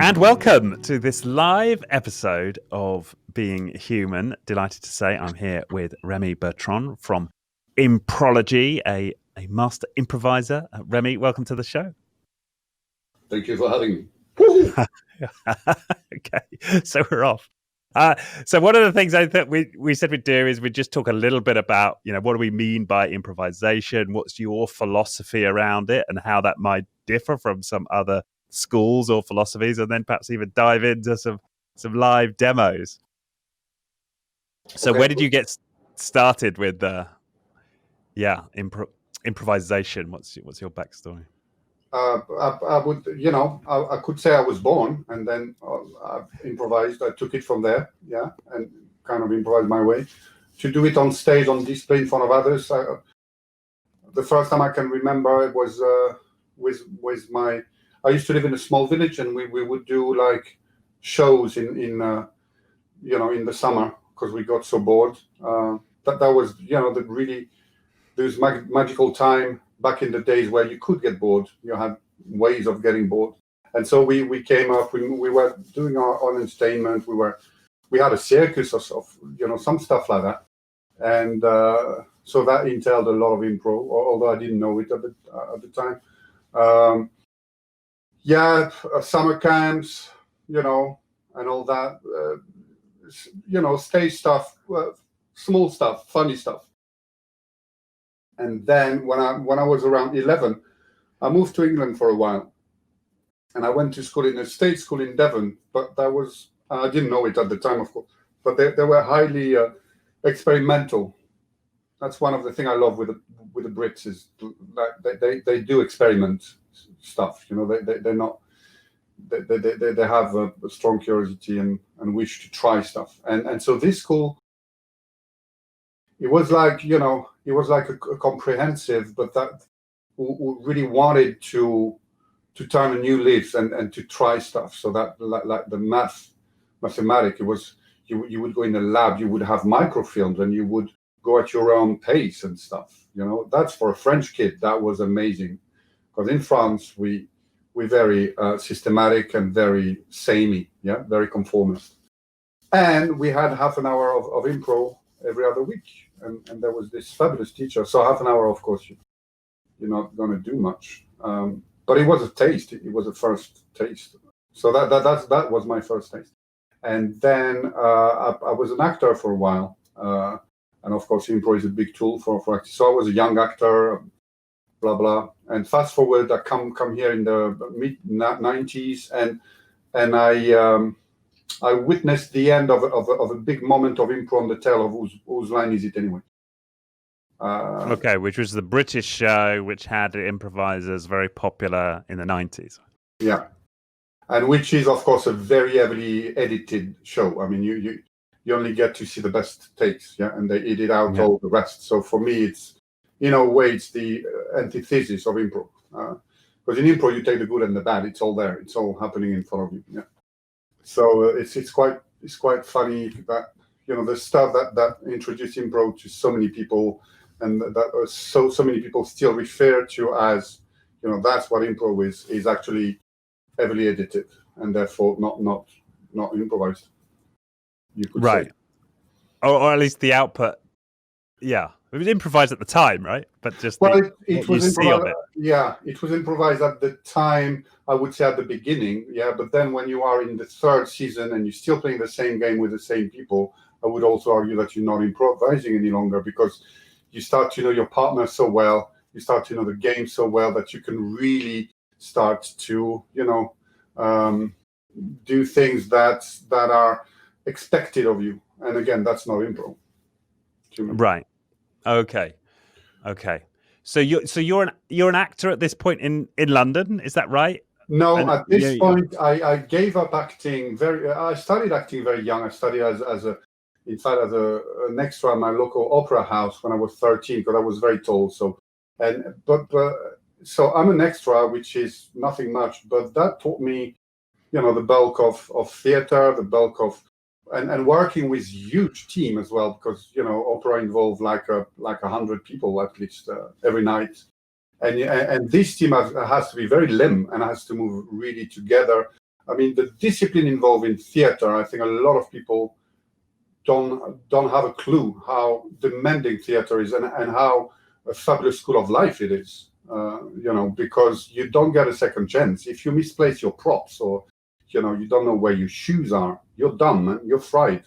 And welcome to this live episode of Being Human. Delighted to say I'm here with Remy Bertrand from Improvology, a master improviser. Remy, welcome to the show. Thank you for having me. Okay, so we're off. So one of the things I think we said we'd do is we'd just talk a little bit about, what do we mean by improvisation? What's your philosophy around it and how that might differ from some other schools or philosophies, and then perhaps even dive into some live demos. So where did you get started with improvisation? What's your backstory? I would, I could say I was born and then I improvised. I took it from there, and kind of improvised my way to do it on stage, on display in front of others. The first time I can remember it was with I used to live in a small village, and we would do like shows in the summer because we got so bored. That was the really there's magical time back in the days where you could get bored. You had ways of getting bored, and so we came up. We were doing our own entertainment. We had a circus of some stuff like that, and so that entailed a lot of improv. Although I didn't know it at the time. Summer camps, and all that, stage stuff, small stuff, funny stuff. And then when I was around 11, I moved to England for a while, and I went to school in a state school in Devon. But that was I didn't know it at the time, of course. But they were highly experimental. That's one of the things I love with the Brits is that they do experiment stuff. They're not. They have a strong curiosity and wish to try stuff. And so this school, it was like a comprehensive, but that who really wanted to turn a new leaf and to try stuff. So that like the mathematics, it was you would go in the lab, you would have microfilms, and you would go at your own pace and stuff. That's for a French kid. That was amazing. Because in France, we're very systematic and very samey, very conformist. And we had half an hour of improv every other week. And there was this fabulous teacher. So half an hour, of course, you're not going to do much. But it was a taste. It was a first taste. So that was my first taste. And then I was an actor for a while. And of course, improv is a big tool for acting. So I was a young actor, blah blah, and fast forward, I come here in the mid 90s, and I witnessed the end of a big moment of improv on the tail of whose line is it anyway? Okay, which was the British show, which had improvisers very popular in the 90s. Yeah, and which is of course a very heavily edited show. I mean, you only get to see the best takes, and they edit out all the rest. So for me, it's in a way, it's the antithesis of improv. Because in improv, you take the good and the bad. It's all there. It's all happening in front of you. Yeah. So it's quite funny that the stuff that introduced improv to so many people, and that so many people still refer to as that's what improv is actually heavily edited and therefore not improvised. You could right, say. Or at least the output. Yeah. It was improvised at the time, right? But just it was improvised. Yeah, it was improvised at the time. I would say at the beginning. Yeah, but then when you are in the third season and you're still playing the same game with the same people, I would also argue that you're not improvising any longer because you start to know your partner so well, you start to know the game so well that you can really start to do things that are expected of you. And again, that's not improv. Right. Okay. So you're an actor at this point in London, is that right? No, at this point I gave up acting I started acting very young. I studied as an extra at my local opera house when I was 13 because I was very tall. So so I'm an extra, which is nothing much, but that taught me, the bulk of theater, the bulk of and working with huge team as well, because opera involved like 100 people at least every night, and this team has to be very lean and has to move really together I mean, the discipline involved in theater, I think a lot of people don't have a clue how demanding theater is and how a fabulous school of life it is. Because you don't get a second chance. If you misplace your props or, you don't know where your shoes are, you're done, man. You're fried.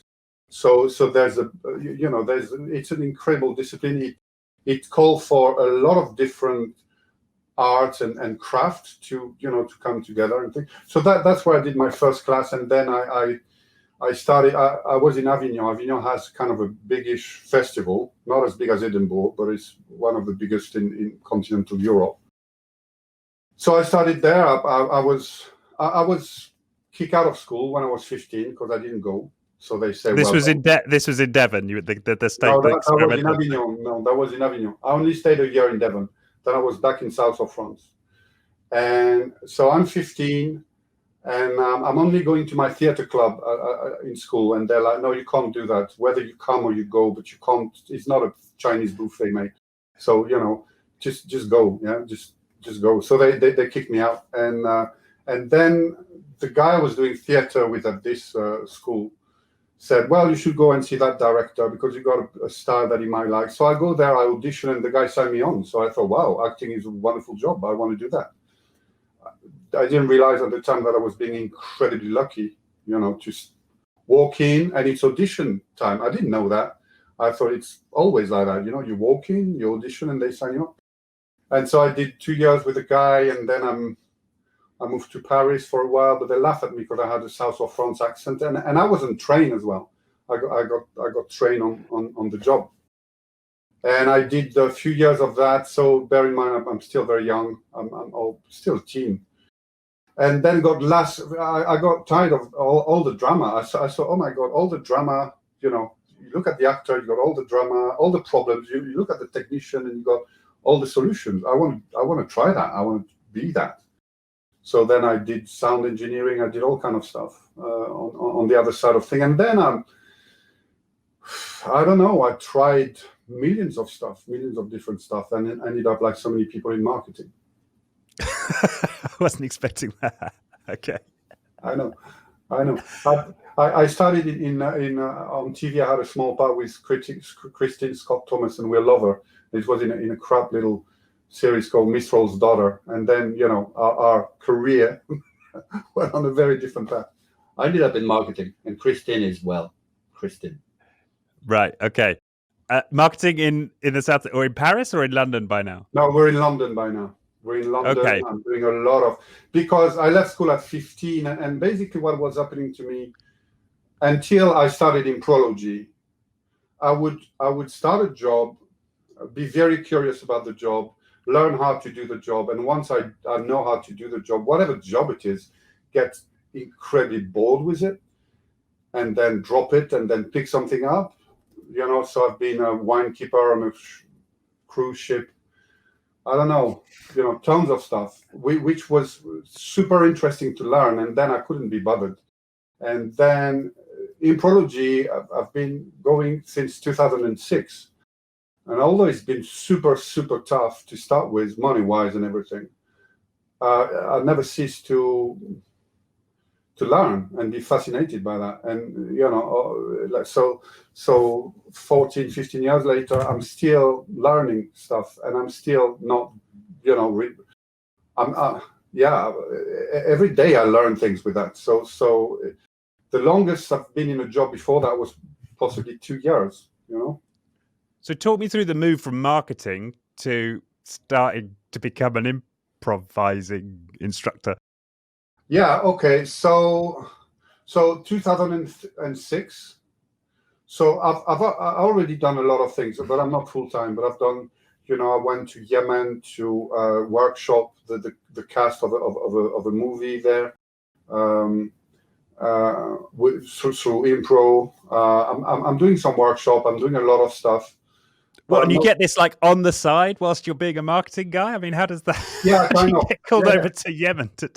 So there's it's an incredible discipline. It calls for a lot of different arts and craft to come together and things. So that's where I did my first class, and then I started. I was in Avignon. Avignon has kind of a biggish festival, not as big as Edinburgh, but it's one of the biggest in continental Europe. So I started there. I was kicked out of school when I was 15 because I didn't go. So they say this was in Devon. You the state. No, that was in Avignon. No, that was in Avignon. I only stayed a year in Devon. Then I was back in south of France, and so I'm 15. And I'm only going to my theater club in school, and they're like, "No, you can't do that. Whether you come or you go, but you can't. It's not a Chinese buffet, mate. So just go, yeah, just go." So they kicked me out, and then the guy I was doing theater with at this school said, "Well, you should go and see that director because you got a style that he might like." So I go there, I audition, and the guy signed me on. So I thought, "Wow, acting is a wonderful job. I want to do that." I didn't realize at the time that I was being incredibly lucky, to walk in and it's audition time. I didn't know that. I thought it's always like that. You walk in, you audition, and they sign you up. And so I did 2 years with a guy, and then I moved to Paris for a while, but they laughed at me because I had a South of France accent, and I wasn't trained as well. I got trained on the job. And I did a few years of that. So bear in mind, I'm still very young. I'm still a teen. And then I got tired of all the drama. I saw, oh my God, all the drama, you look at the actor, you got all the drama, all the problems. You look at the technician and you got all the solutions. I want to try that. I want to be that. So then I did sound engineering. I did all kind of stuff on the other side of things. And then I don't know, I tried millions of different stuff, and it ended up like so many people in marketing. I wasn't expecting that. Okay. I know. I started on TV. I had a small part with Christine Scott Thomas and Will Lover. It was in a crap little series called Miss Roll's Daughter. And then, our career went on a very different path. I ended up in marketing, and Christine is Christine. Right. Okay. Marketing in the South, or in Paris, or in London by now? No, we're in London by now. We're in London. Okay. I'm doing a lot because I left school at 15, and basically what was happening to me until I started Improvology, I would start a job, be very curious about the job, learn how to do the job, and once I know how to do the job, whatever job it is, get incredibly bored with it, and then drop it, and then pick something up. So I've been a wine keeper on a cruise ship. I don't know, tons of stuff, which was super interesting to learn. And then I couldn't be bothered. And then Improvology, I've been going since 2006. And although it's been super, super tough to start with, money-wise and everything, I never ceased to learn and be fascinated by that. And, so 14, 15 years later, I'm still learning stuff, and I'm still not, every day I learn things with that. So the longest I've been in a job before that was possibly 2 years, So talk me through the move from marketing to starting to become an improvising instructor. Yeah. Okay. So 2006. So I've already done a lot of things, but I'm not full time. But I've done, I went to Yemen to workshop the cast of a movie there through Improv. I'm doing some workshop. I'm doing a lot of stuff. Well, and you get this like on the side whilst you're being a marketing guy? I mean, how does that? Yeah, how do you get called over to Yemen to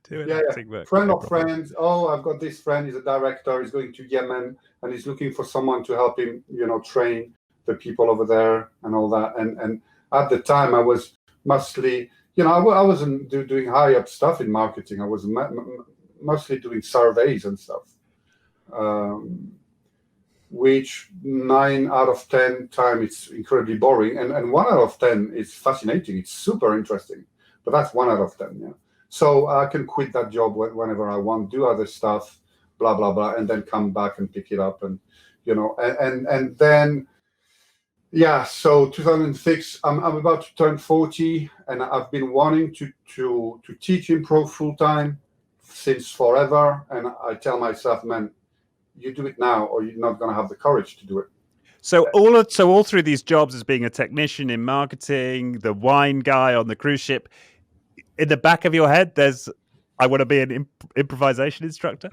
do acting work? Friend of friends. Oh, I've got this friend. He's a director. He's going to Yemen, and he's looking for someone to help him, train the people over there and all that. And at the time, I was mostly, I wasn't doing high up stuff in marketing. I was mostly doing surveys and stuff, which 9 out of 10 time it's incredibly boring, and 1 out of 10 is fascinating. It's super interesting, but that's 1 out of 10. Yeah, so I can quit that job whenever I want, do other stuff, blah blah blah, and then come back and pick it up, and and then. Yeah, so 2006, I'm about to turn 40, and I've been wanting to teach improv full time since forever. And I tell myself, man, you do it now, or you're not going to have the courage to do it. So all through these jobs, as being a technician in marketing, the wine guy on the cruise ship, in the back of your head, there's, I want to be an improvisation instructor.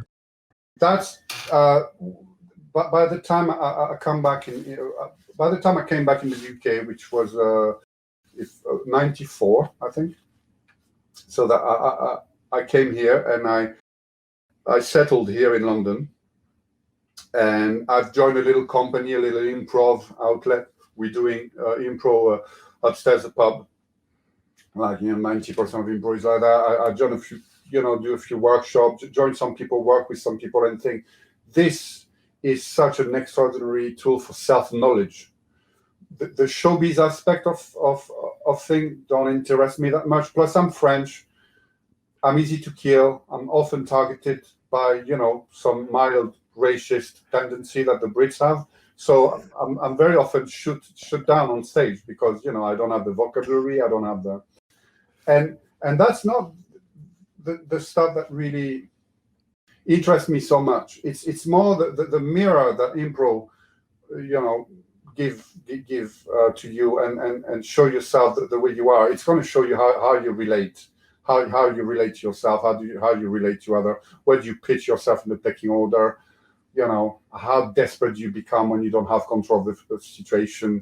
That's but by the time I come back in. By the time I came back in the UK, which was 94, I think, so that I came here and I settled here in London, and I've joined a little company, a little improv outlet. We're doing improv upstairs the pub, like 90% of improv is like that. I joined a few, do a few workshops, join some people, work with some people, and think this is such an extraordinary tool for self-knowledge. The showbiz aspect of things don't interest me that much. Plus, I'm French. I'm easy to kill. I'm often targeted by, some mild racist tendency that the Brits have. So I'm very often shut down on stage because, I don't have the vocabulary. I don't have the... And that's not the stuff that really interests me so much. It's more the mirror that improv, give to you and show yourself the way you are. It's going to show you how you relate, how you relate to yourself, how you relate to other, where do you pitch yourself in the pecking order, how desperate you become when you don't have control of the situation,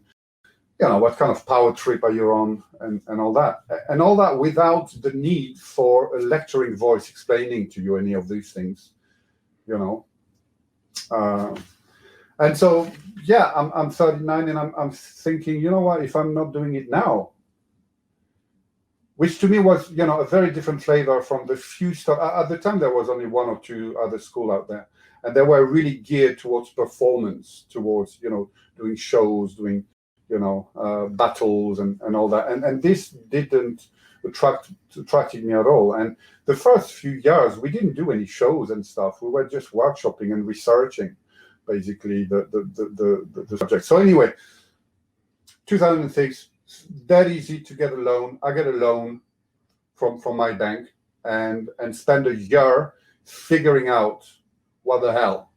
what kind of power trip are you on, and all that without the need for a lecturing voice explaining to you any of these things, and so, yeah, I'm 39, and I'm thinking, what, if I'm not doing it now, which to me was, a very different flavor from the few stuff. At the time, there was only 1 or 2 other schools out there, and they were really geared towards performance, towards, doing shows, doing, battles and all that. And this didn't attracted me at all. And the first few years, we didn't do any shows and stuff. We were just workshopping and researching, basically, the subject. So anyway, 2006, that easy to get a loan. I get a loan from my bank and spend a year figuring out what the hell.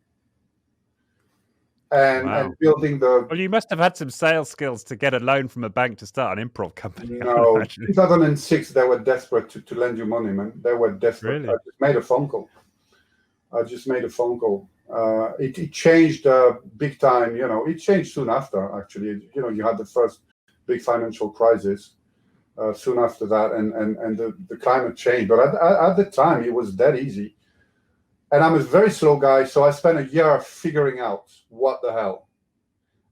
And building the... Well, you must have had some sales skills to get a loan from a bank to start an improv company. No, 2006, they were desperate to lend you money, man. They were desperate. Really? I just made a phone call. It changed big time. It changed soon after, actually. You had the first big financial crisis soon after that, and the climate changed. But at the time, it was that easy. And I'm a very slow guy, so I spent a year figuring out what the hell,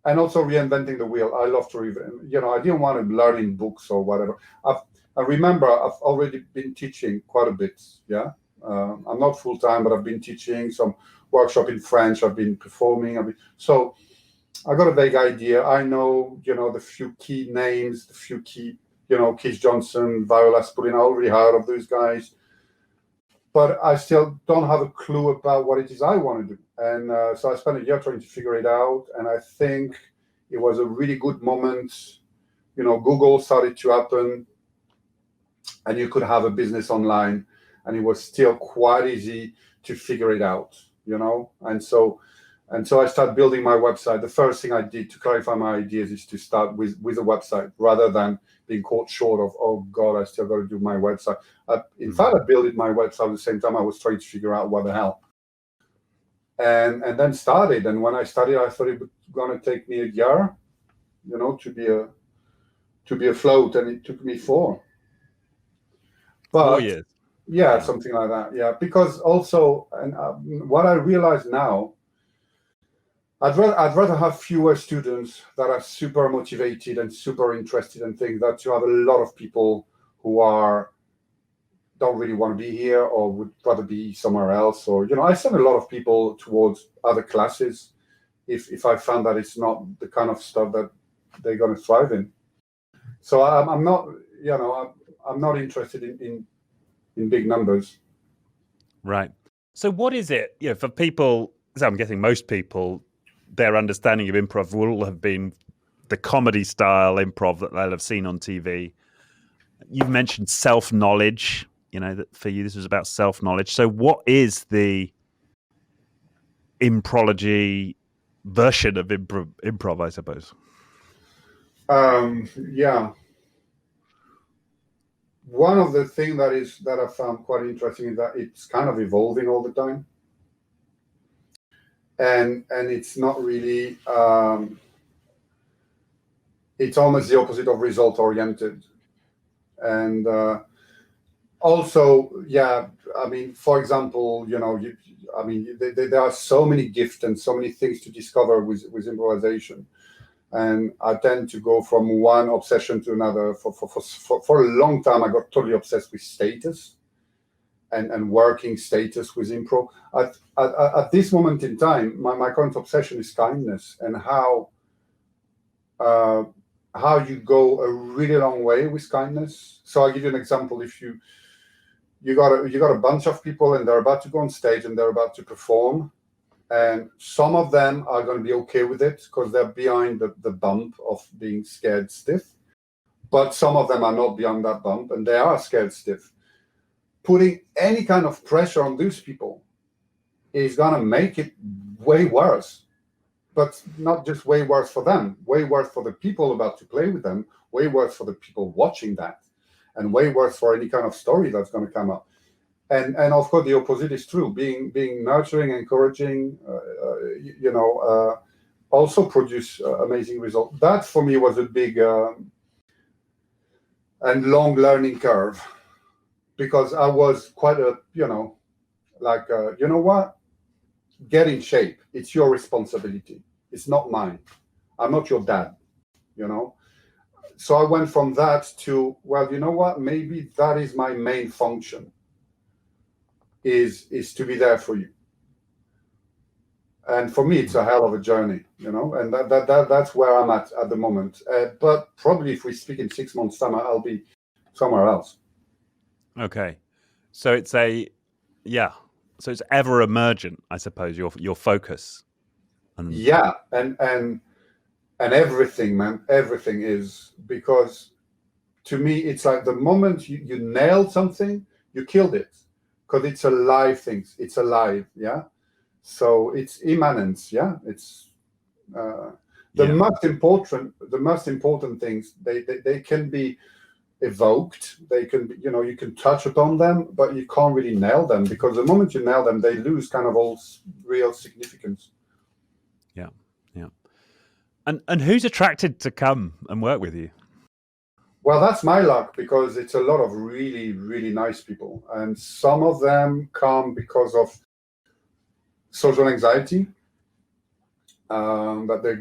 and also reinventing the wheel. I love to I didn't want to learn in books or whatever. I remember I've already been teaching quite a bit. Yeah, I'm not full time, but I've been teaching some workshop in French. I've been performing. So I got a vague idea. I know, the few key names, the few key, Keith Johnson, Viola Spolin. I already heard of those guys. But I still don't have a clue about what it is I want to do. And so I spent a year trying to figure it out. And I think it was a really good moment. Google started to happen, and you could have a business online, and it was still quite easy to figure it out, And so I started building my website. The first thing I did to clarify my ideas is to start with a website, rather than being caught short of, oh God, I still got to do my website. In fact, I built my website at the same time I was trying to figure out what the hell. And then started. And when I started, I thought it was going to take me a year, to be afloat, and it took me 4. But 4 years. Yeah, something like that. Yeah, because also, and what I realize now, I'd rather have fewer students that are super motivated and super interested in things, than to have a lot of people who don't really want to be here or would rather be somewhere else. Or, I send a lot of people towards other classes if I found that it's not the kind of stuff that they're going to thrive in. So I'm not, I'm not interested in big numbers. Right. So what is it, for people, so I'm guessing most people, their understanding of improv will have been the comedy style improv that they'll have seen on TV. You've mentioned self-knowledge, that for you this was about self-knowledge. So what is the Improvology version of improv, I suppose? Yeah. One of the things that I found quite interesting is that it's kind of evolving all the time. And it's not really, it's almost the opposite of result oriented. And also, yeah, I mean, for example, there are so many gifts and so many things to discover with improvisation. And I tend to go from one obsession to another. For a long time, I got totally obsessed with status and working status with improv. At this moment in time, my current obsession is kindness and how you go a really long way with kindness. So I'll give you an example. If you got a bunch of people and they're about to go on stage and they're about to perform, and some of them are going to be okay with it because they're behind the bump of being scared stiff, but some of them are not beyond that bump and they are scared stiff. Putting any kind of pressure on those people is going to make it way worse, but not just way worse for them, way worse for the people about to play with them, way worse for the people watching that, and way worse for any kind of story that's going to come up. And of course, the opposite is true. Being nurturing, encouraging, also produce amazing results. That for me was a big and long learning curve, because I was quite a, you know what? Get in shape. It's your responsibility. It's not mine. I'm not your dad, So I went from that to, well, you know what? Maybe that is my main function. Is to be there for you. And for me, it's a hell of a journey, and that's where I'm at the moment. But probably if we speak in 6 months' time, I'll be somewhere else. Okay. So it's so it's ever emergent, I suppose, your focus. Yeah. And everything, man, everything is, because to me, it's like the moment you nailed something, you killed it. Because it's a live thing. It's alive, yeah? So it's immanence, yeah? It's the most important things, they can be evoked. They can be, you can touch upon them, but you can't really nail them, because the moment you nail them, they lose kind of all real significance. Yeah. And who's attracted to come and work with you? Well, that's my luck, because it's a lot of really, really nice people. And some of them come because of social anxiety, that they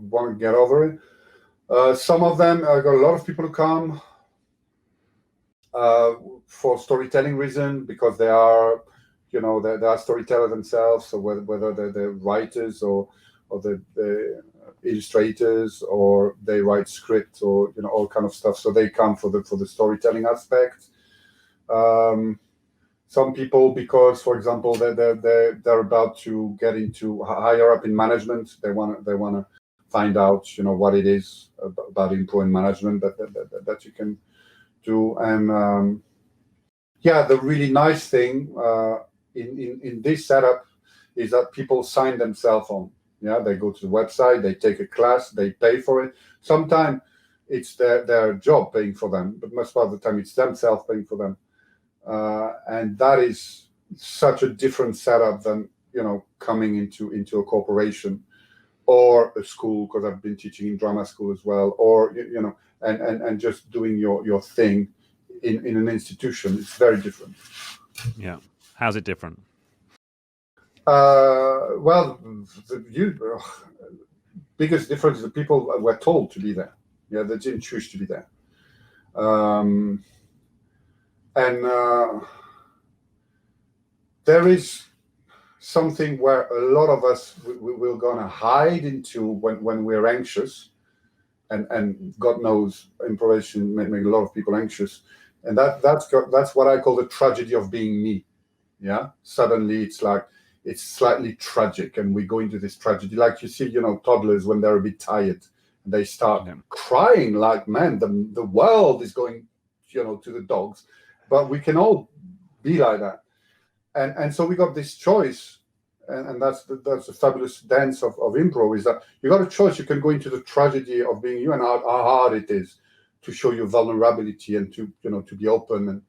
want to get over it. Some of them, I got a lot of people who come for storytelling reason, because they are, they are storytellers themselves. So whether they're writers or they're illustrators, or they write scripts, or all kind of stuff. So they come for the storytelling aspect. Some people, because, for example, they're about to get into higher up in management. They want to find out what it is about improv management that you can do. And the really nice thing in this setup is that people sign themselves on. Yeah, they go to the website, they take a class, they pay for it. Sometimes it's their job paying for them, but most of the time it's themselves paying for them. And that is such a different setup than, coming into a corporation or a school, because I've been teaching in drama school as well, or, and just doing your thing in an institution. It's very different. Yeah. How's it different? Well, the biggest difference is the people were told to be there. Yeah, they didn't choose to be there. And there is something where a lot of us we're gonna hide into when we're anxious, and God knows improvisation make a lot of people anxious, and that's what I call the tragedy of being me. Yeah, suddenly it's like it's slightly tragic, and we go into this tragedy, like you see, toddlers when they're a bit tired, and they start crying like, man, the world is going, to the dogs, but we can all be like that, and so we got this choice, and that's the fabulous dance of improv, is that you got a choice. You can go into the tragedy of being you, and how hard it is to show your vulnerability and to to be open, and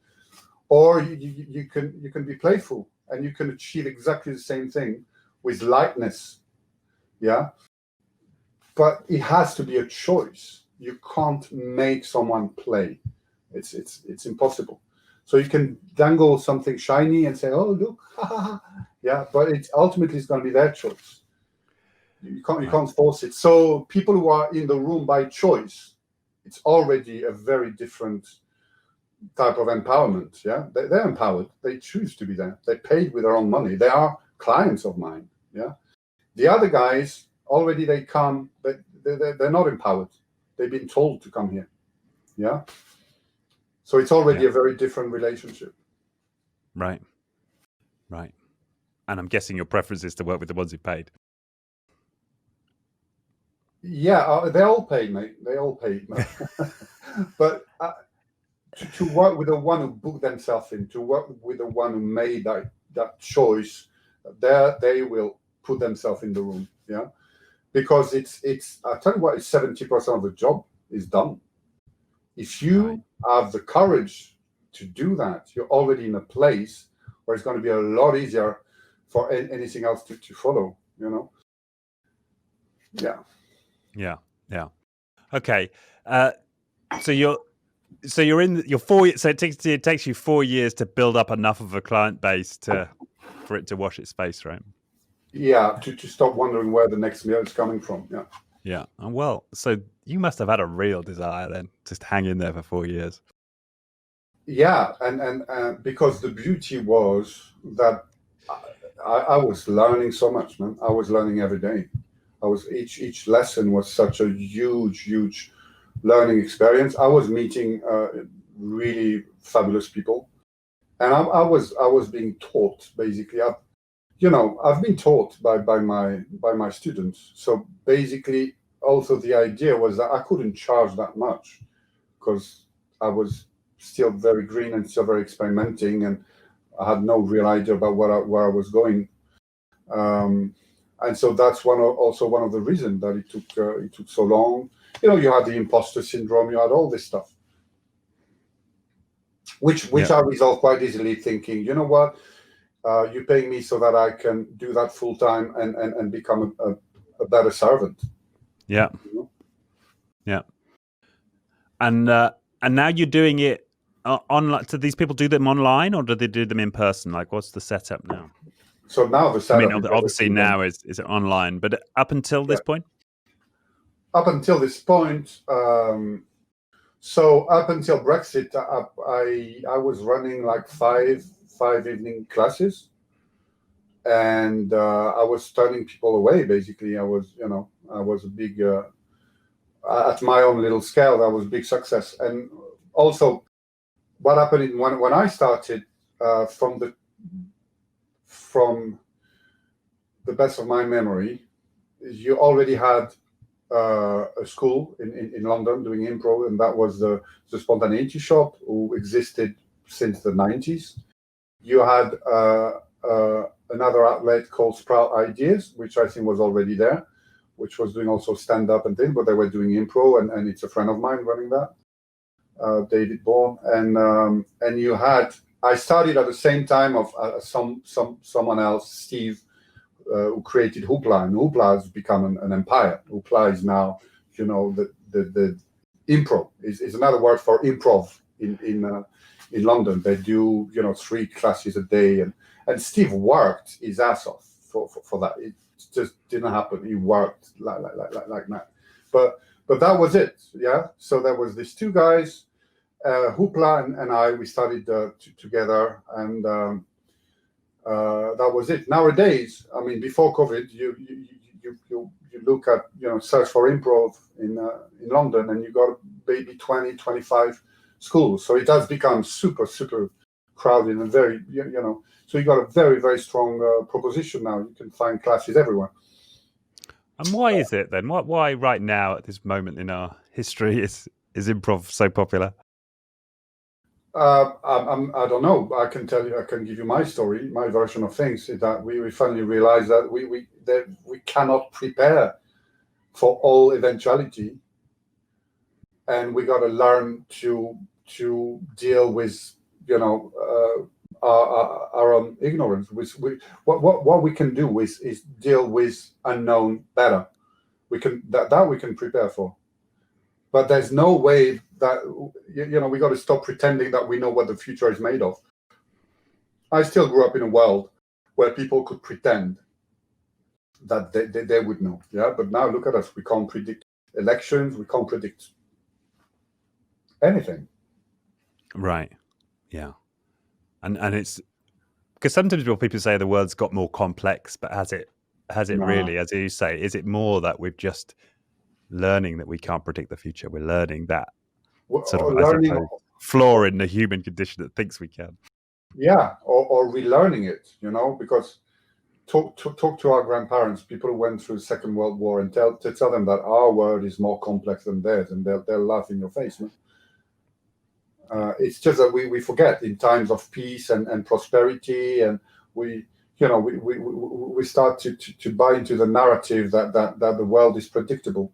or you can be playful, and you can achieve exactly the same thing with lightness. Yeah, but it has to be a choice. You can't make someone play. It's impossible. So you can dangle something shiny and say, "Oh, look, yeah," but it's ultimately going to be their choice. You can't force it. So people who are in the room by choice, it's already a very different type of empowerment. Yeah, they're empowered. They choose to be there. They paid with their own money. They are clients of mine. Yeah, the other guys already they come, but they're not empowered. They've been told to come here. Yeah. So it's already a very different relationship. Right. And I'm guessing your preference is to work with the ones who paid. Yeah, they all paid, mate. They all paid. But to work with the one who booked themselves in, to work with the one who made that choice, they will put themselves in the room. Yeah, because it's I tell you what, it's 70% of the job is done. If you have the courage to do that, you're already in a place where it's going to be a lot easier for anything else to follow, Yeah. Okay. So you're in your 4 years. So it takes you 4 years to build up enough of a client base for it to wash its face, right? Yeah, to stop wondering where the next meal is coming from. Yeah. Yeah. Well, so you must have had a real desire then, just hang in there for 4 years. Yeah, and because the beauty was that I was learning so much, man. I was learning every day. Each lesson was such a huge learning experience. I was meeting really fabulous people, and I was being taught basically. I've been taught by my students. So basically, also the idea was that I couldn't charge that much because I was still very green and still very experimenting, and I had no real idea about where I was going. And so that's also one of the reasons that it took so long. You had the imposter syndrome, you had all this stuff, which I resolved quite easily, thinking, you know what, you're paying me so that I can do that full time and become a better servant. Yeah. Yeah. And now you're doing it online. So these people do them online, or do they do them in person? Like, what's the setup now? So now the setup. I mean, obviously now is it online, but up until this point. Up until this point, so up until Brexit, I was running like five evening classes, and I was turning people away. Basically, I was a big at my own little scale. That was a big success. And also, what happened when I started, from the best of my memory, you already had a school in London doing improv, and that was the Spontaneity Shop, who existed since the 90s. You had another outlet called Sprout Ideas, which I think was already there, which was doing also stand-up and things, but they were doing improv, and it's a friend of mine running that, David Bourne. And you had, I started at the same time of someone else, Steve, who created Hoopla, and Hoopla has become an empire. Hoopla is now, the improv is another word for improv in London. They do 3 classes a day, and Steve worked his ass off for that. It just didn't happen. He worked like that. But that was it. Yeah. So there was these 2 guys. Hoopla and I, we studied together, and that was it. Nowadays, I mean, before COVID, you look at, search for improv in London, and you got maybe 20, 25 schools. So it has become super, super crowded and very, so you got a very, very strong proposition now. You can find classes everywhere. And why is it then? Why right now at this moment in our history is improv so popular? I don't know. I can tell you. I can give you my story. My version of things is that we finally realized that we cannot prepare for all eventuality, and we got to learn to deal with our own ignorance. What we can do is deal with unknown better. We can that we can prepare for, but there's no way that we got to stop pretending that we know what the future is made of. I still grew up in a world where people could pretend that they would know. Yeah, but now look at us. We can't predict elections. We can't predict anything. Right. Yeah. And it's because sometimes people say the world's got more complex, but has it No. really, as you say, is it more that we're just learning that we can't predict the future? We're learning that sort of learning flaw in the human condition that thinks we can. Yeah, or relearning it, because talk to our grandparents, people who went through the Second World War, and tell them that our world is more complex than theirs, and they'll laugh in your face. No? It's just that we forget in times of peace and prosperity, and we start to buy into the narrative that the world is predictable,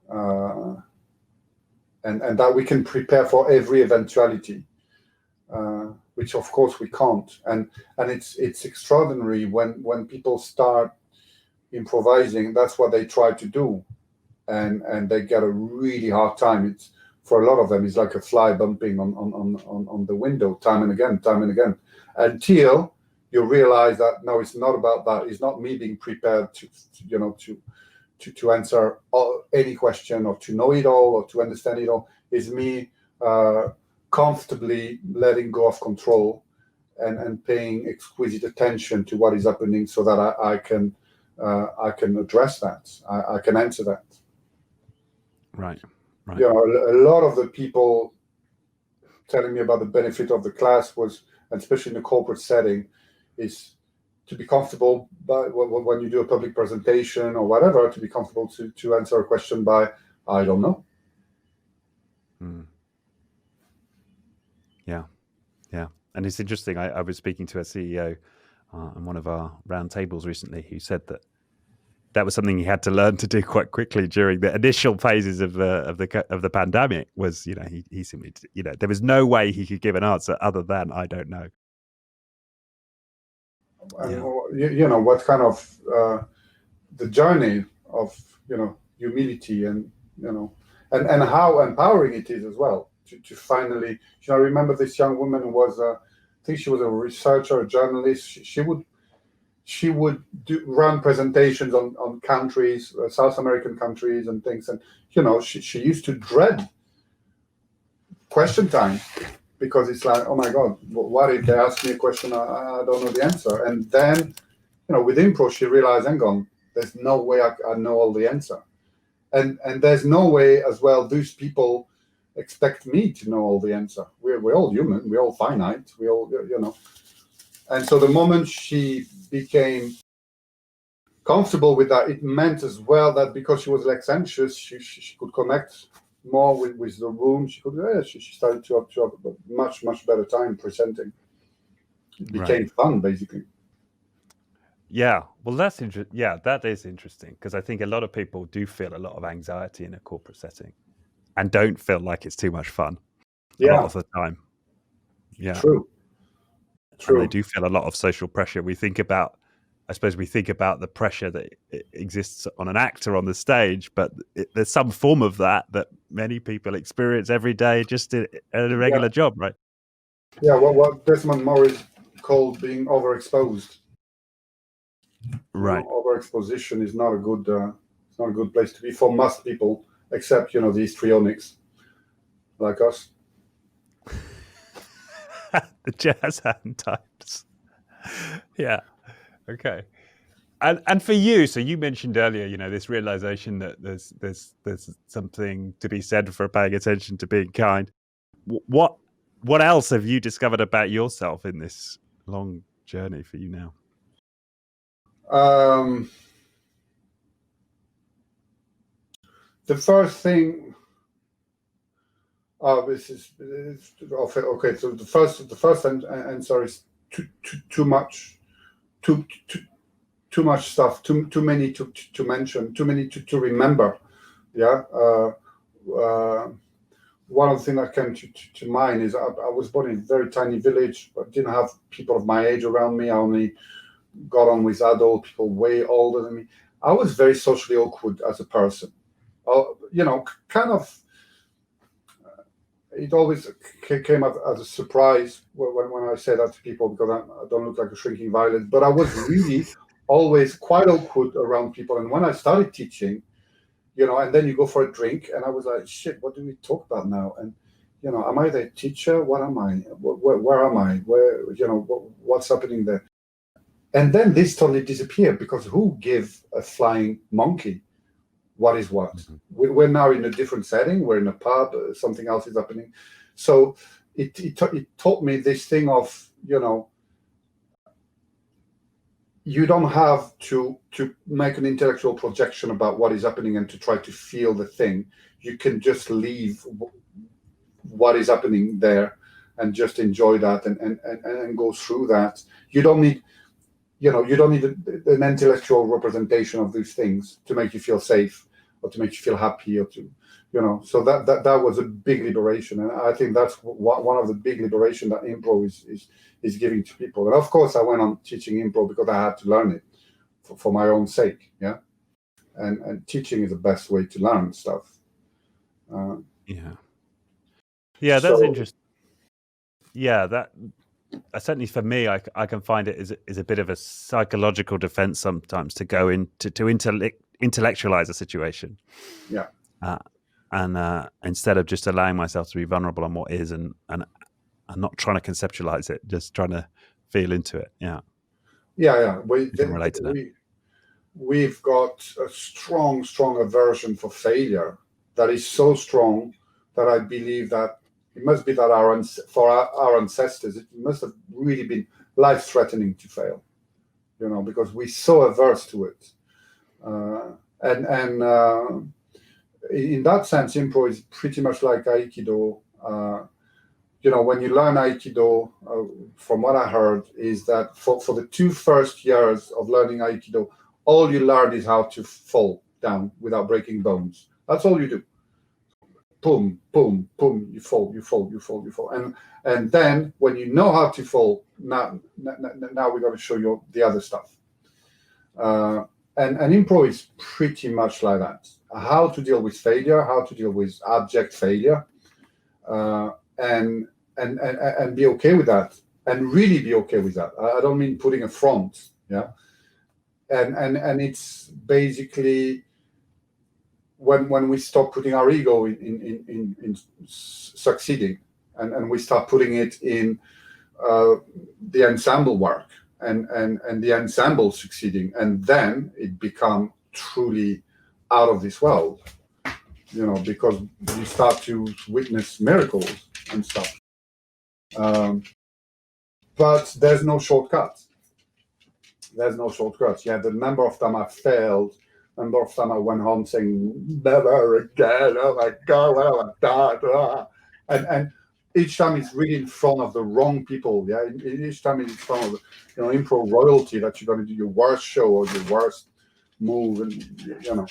and that we can prepare for every eventuality. Which of course we can't, and it's extraordinary when people start improvising. That's what they try to do, and they get a really hard time. It's for a lot of them, it's like a fly bumping on the window time and again, until you realize that no, it's not about that. It's not me being prepared to answer any question, or to know it all, or to understand it all. It's me comfortably letting go of control and paying exquisite attention to what is happening, so that I can address that. I can answer that. Right. A lot of the people telling me about the benefit of the class was, and especially in a corporate setting, is to be comfortable when you do a public presentation or whatever, to be comfortable to answer a question by, I don't know. Mm. Yeah. And it's interesting. I was speaking to a CEO on one of our round tables recently, who said that was something he had to learn to do quite quickly during the initial phases of the pandemic. Was he simply there was no way he could give an answer other than I don't know. And what kind of the journey of humility, and and how empowering it is as well to finally. I remember this young woman who was I think she was a researcher, a journalist. She would run presentations on countries, South American countries and things, and she used to dread question time, because it's like, oh my God, what if they ask me a question I don't know the answer? And then with improv she realized, hang on, there's no way I know all the answer, and there's no way as well those people expect me to know all the answer. We're all human, we're all finite, we all and so the moment she became comfortable with that, it meant as well that because she was less anxious, she could connect more with the room. She started to have a much better time presenting. It became fun, basically. Yeah, well, that's interesting. Yeah, that is interesting, because I think a lot of people do feel a lot of anxiety in a corporate setting, and don't feel like it's too much fun a lot of the time. Yeah, true. And they do feel a lot of social pressure. We think about the pressure that exists on an actor on the stage, but there's some form of that many people experience every day, just in a regular job, right? Yeah, what Desmond Morris called being overexposed. Right. Overexposition is not a good place to be for most people, except the histrionics. like us. The jazz hand types. Yeah. Okay. And for you, so you mentioned earlier, this realization that there's something to be said for paying attention to being kind. What else have you discovered about yourself in this long journey for you now? The first thing. Okay. So the first answer is too much stuff, too many to mention, too many to remember. Yeah. One of the things that came to mind is I was born in a very tiny village, but didn't have people of my age around me. I only got on with adult people way older than me. I was very socially awkward as a person. Kind of. It always came up as a surprise when I say that to people, because I don't look like a shrinking violet. But I was really always quite awkward around people. And when I started teaching, and then you go for a drink, and I was like, shit, what do we talk about now? And, am I the teacher? What am I? Where am I? What's happening there? And then this totally disappeared, because who give a flying monkey what is what? Mm-hmm. We're now in a different setting. We're in a pub. Something else is happening. So it taught me this thing of, you don't have to make an intellectual projection about what is happening and to try to feel the thing. You can just leave what is happening there and just enjoy that and go through that. You don't need an intellectual representation of these things to make you feel safe or to make you feel happy, or to, so that was a big liberation. And I think that's one of the big liberation that improv is giving to people. And of course I went on teaching improv because I had to learn it for my own sake. Yeah. And teaching is the best way to learn stuff. Yeah, that's interesting. Yeah, that certainly for me, I can find it is a bit of a psychological defense sometimes to go into to intellectualize a situation. Yeah. And instead of just allowing myself to be vulnerable on what is, and not trying to conceptualize it, just trying to feel into it. Yeah. We can relate to that. We've got a strong aversion for failure that is so strong that I believe that it must be that for our ancestors, it must have really been life-threatening to fail, because we're so averse to it. In that sense, improv is pretty much like Aikido. When you learn Aikido, from what I heard, is that for the 2 first years of learning Aikido, all you learn is how to fall down without breaking bones. That's all you do. Boom, boom, boom, you fall. And then when you know how to fall, now we're going to show you the other stuff. And improv is pretty much like that. How to deal with failure, how to deal with abject failure, and be okay with that, and really be okay with that. I don't mean putting a front, yeah. And it's basically when we stop putting our ego in succeeding, and we start putting it in the ensemble work and the ensemble succeeding, and then it become truly out of this world, because you start to witness miracles and stuff. But there's no shortcut. Yeah, the number of times I failed, number of times I went home saying, never again, oh my God, what have I done? And each time it's really in front of the wrong people. Yeah, each time it's in front of improv royalty, that you're going to do your worst show or your worst move, and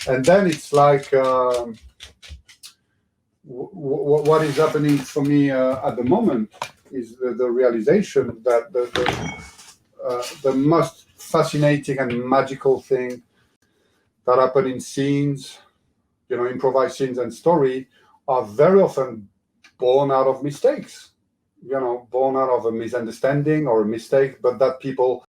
and then it's like what is happening for me at the moment is the realization that the most fascinating and magical thing that happen in scenes, improvised scenes and story, are very often born out of mistakes, born out of a misunderstanding or a mistake, but that people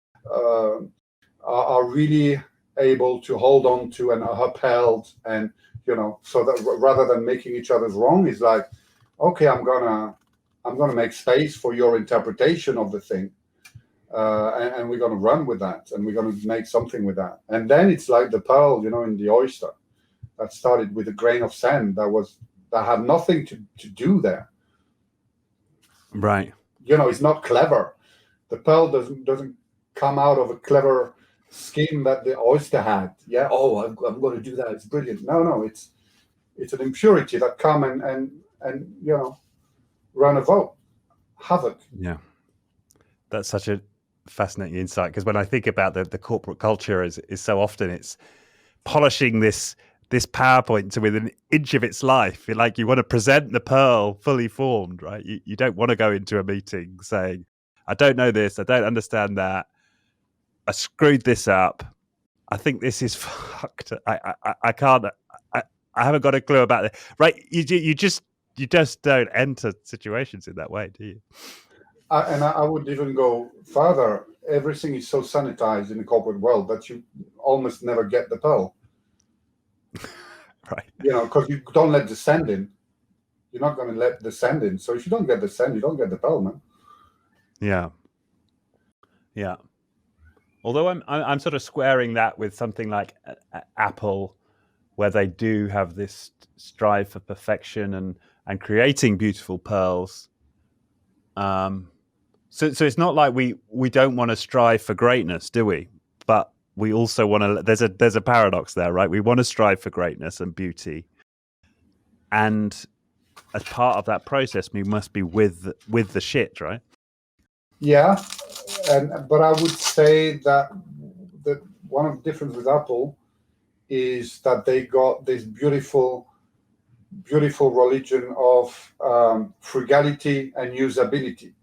are really able to hold on to and are upheld and, so that rather than making each other's wrong, it's like, okay, I'm gonna make space for your interpretation of the thing, and we're gonna run with that, and we're gonna make something with that. And then it's like the pearl, in the oyster, that started with a grain of sand that had nothing to do there. Right. It's not clever. The pearl doesn't come out of a clever scheme that the oyster had. Yeah. Oh, I'm going to do that. It's brilliant. No. It's an impurity that come and run havoc. Yeah. That's such a fascinating insight, because when I think about the corporate culture is so often it's polishing this PowerPoint to within an inch of its life. Like, you want to present the pearl fully formed, right? You don't want to go into a meeting saying, I don't know this, I don't understand that, I screwed this up, I think this is fucked, I can't, I haven't got a clue about it, right? You just don't enter situations in that way, do you? And I would even go further. Everything is so sanitized in the corporate world that you almost never get the pearl. Right. Because you don't let the sand in. You're not going to let the sand in. So if you don't get the sand, you don't get the pearl, man. Yeah. Although I'm sort of squaring that with something like Apple, where they do have this strive for perfection and creating beautiful pearls. So it's not like we don't want to strive for greatness, do we? But we also want to. There's a paradox there, right? We want to strive for greatness and beauty, and as part of that process, we must be with the shit, right? Yeah, but I would say that one of the differences with Apple is that they got this beautiful religion of frugality and usability,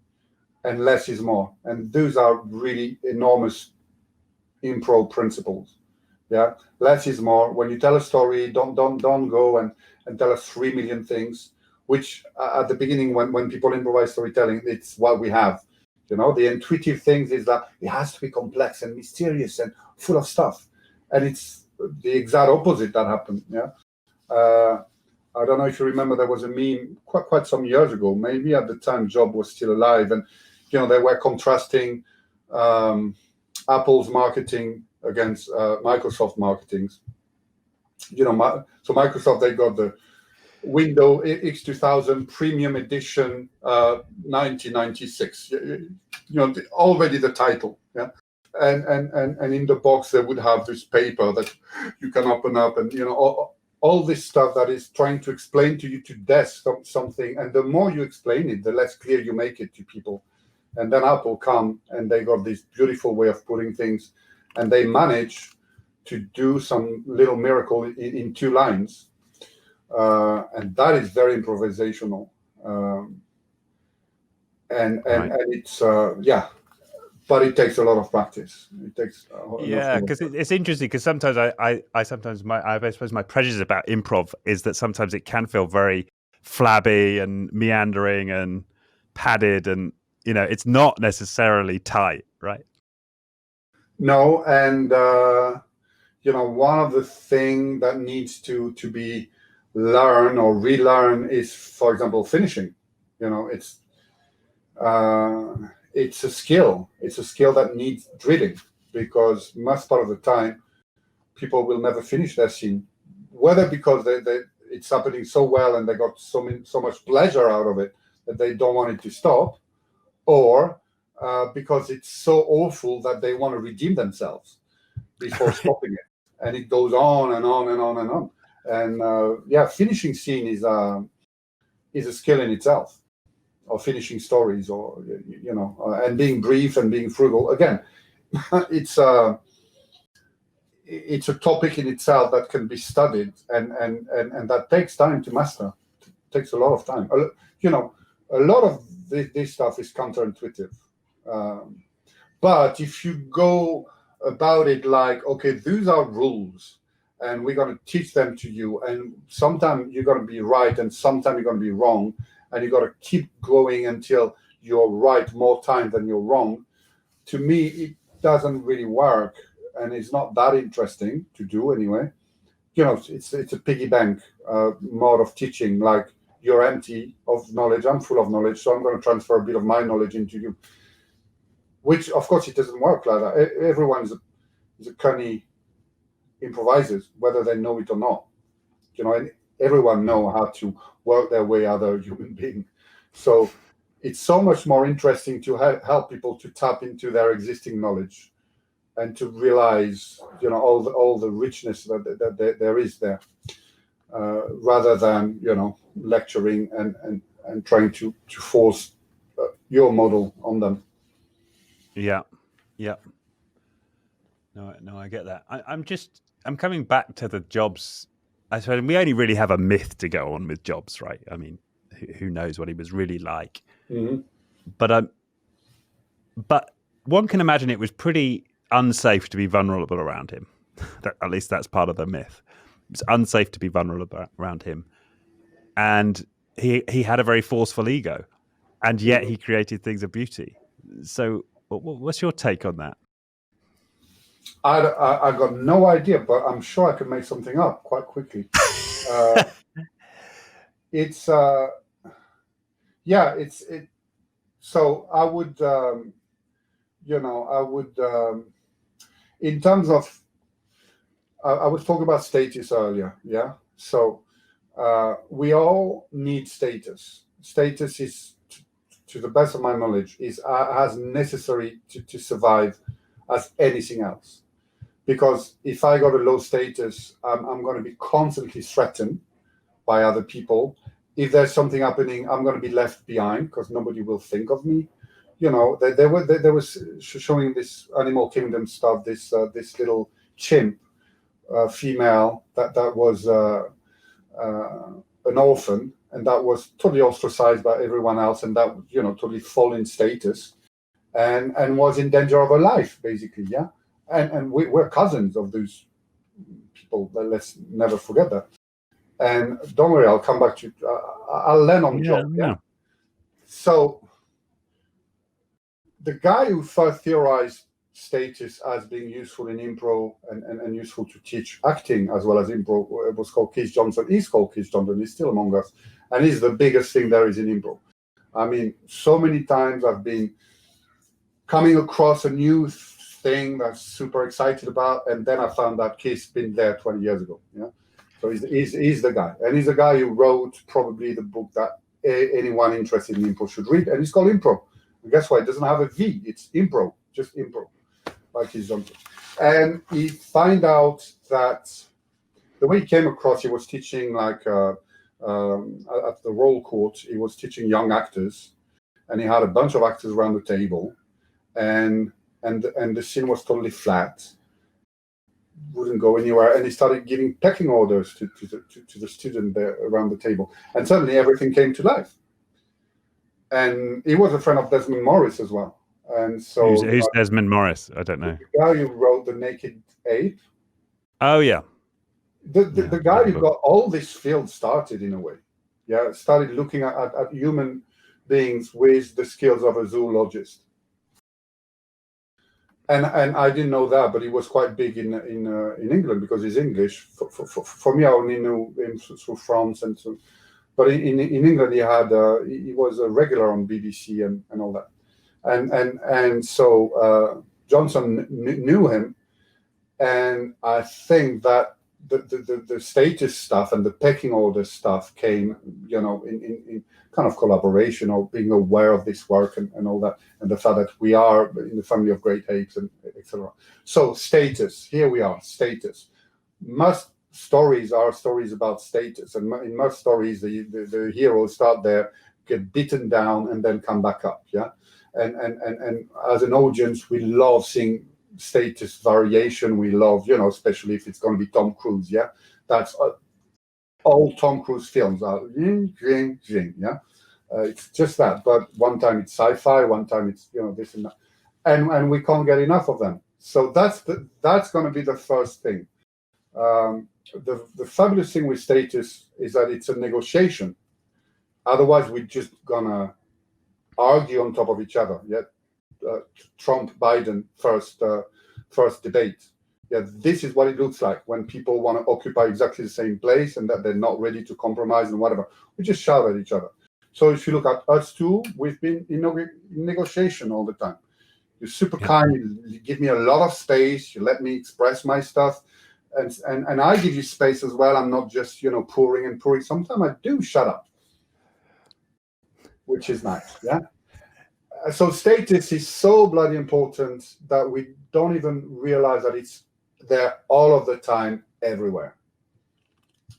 and less is more, and those are really enormous improv principles. Yeah, less is more. When you tell a story, don't go and tell us 3 million things, which at the beginning, when people improvise storytelling, it's what we have. The intuitive things is that it has to be complex and mysterious and full of stuff, and it's the exact opposite that happened. Yeah. I don't know if you remember, there was a meme quite some years ago, maybe at the time Job was still alive, and they were contrasting Apple's marketing against Microsoft marketing. So Microsoft, they got the Windows X2000 Premium Edition 1996. Already the title, yeah. And in the box they would have this paper that you can open up, and all this stuff that is trying to explain to you to death something, and the more you explain it, the less clear you make it to people. And then Apple come, and they got this beautiful way of putting things, and they manage to do some little miracle in 2 lines, and that is very improvisational. And it's but it takes a lot of practice. It takes because it's interesting, because sometimes I suppose my prejudice about improv is that sometimes it can feel very flabby and meandering and padded, and it's not necessarily tight, right? No, and one of the things that needs to be learn or relearn is, for example, finishing. It's a skill. It's a skill that needs drilling, because most part of the time people will never finish their scene, whether because it's happening so well and they got so much pleasure out of it that they don't want it to stop, or because it's so awful that they want to redeem themselves before stopping it, and it goes on and on and on and on. And finishing scene is a skill in itself, or finishing stories, or and being brief and being frugal. Again, it's a topic in itself that can be studied, and that takes time to master. It takes a lot of time. A lot of this stuff is counterintuitive, but if you go about it like, okay, these are rules, and we're going to teach them to you, and sometimes you're going to be right and sometimes you're going to be wrong, and you got to keep going until you're right more time than you're wrong. To me, it doesn't really work, and it's not that interesting to do anyway. it's a piggy bank mode of teaching. Like, you're empty of knowledge, I'm full of knowledge, so I'm going to transfer a bit of my knowledge into you. Which, of course, it doesn't work like that. Everyone is a canny improvisers, whether they know it or not. And everyone know how to work their way out of a human being. So it's so much more interesting to help people to tap into their existing knowledge and to realize, all the richness that there is there, rather than, lecturing and trying to force your model on them. Yeah. No, I get that. I'm coming back to the jobs. I suppose we only really have a myth to go on with jobs, right? I mean, who knows what he was really like? Mm-hmm. But one can imagine it was pretty unsafe to be vulnerable around him. At least that's part of the myth. It's unsafe to be vulnerable around him, and he had a very forceful ego, and yet he created things of beauty. So, what's your take on that? I got no idea, but I'm sure I can make something up quite quickly. So I would, in terms of, I was talking about status earlier, yeah? So we all need status. Status is, to the best of my knowledge, is as necessary to survive as anything else. Because if I got a low status, I'm going to be constantly threatened by other people. If there's something happening, I'm going to be left behind because nobody will think of me. They was showing this Animal Kingdom stuff. This little chimp, female that was an orphan, and that was totally ostracized by everyone else, and that totally fallen status, and was in danger of her life, basically. Yeah. And we're cousins of those people. Let's never forget that. And don't worry, I'll come back to. I'll land on job. Yeah. So the guy who first theorized status as being useful in improv and useful to teach acting as well as improv was called Keith Johnson. He's called Keith Johnson. He's still among us, and he's the biggest thing there is in improv. I mean, so many times I've been coming across a new thing that's super excited about, and then I found that Keith's been there 20 years ago. Yeah, so he's the guy, and he's the guy who wrote probably the book that anyone interested in improv should read, and it's called Improv. And guess what? It doesn't have a V. It's Improv, just Improv, like he's done. And he find out that the way he came across, he was teaching like at the Royal Court. He was teaching young actors, and he had a bunch of actors around the table, and the scene was totally flat, wouldn't go anywhere, and he started giving pecking orders to the student there around the table, and suddenly everything came to life. And he was a friend of Desmond Morris as well. And so who's Desmond Morris? I don't know. The guy who wrote The Naked Ape. Oh yeah. The guy who got all this field started in a way. Yeah, started looking at human beings with the skills of a zoologist. And I didn't know that, but he was quite big in England because he's English. For me, I only knew him through France and so. But in England, he was a regular on BBC and all that, and so Johnson knew him, and I think that the status stuff and the pecking order stuff came, in kind of collaboration or being aware of this work and all that, and the fact that we are in the family of great apes and etc. So status, here we are, status. Most stories are stories about status, and in most stories, the heroes start there, get beaten down, and then come back up. Yeah, and as an audience, we love seeing status variation. We love, especially if it's going to be Tom Cruise. Yeah, that's all Tom Cruise films are. Yeah, it's just that. But one time it's sci-fi, one time it's this and that, and we can't get enough of them. So that's going to be the first thing. The fabulous thing with status is that it's a negotiation. Otherwise, we're just gonna argue on top of each other. Yeah, Trump Biden first debate. Yeah, this is what it looks like when people want to occupy exactly the same place and that they're not ready to compromise and whatever. We just shout at each other. So if you look at us two, we've been in negotiation all the time. You're super kind. You give me a lot of space. You let me express my stuff, and I give you space as well. I'm not just pouring and pouring. Sometimes I do shut up, which is nice. Yeah. So status is so bloody important that we don't even realize that it's there all of the time, everywhere,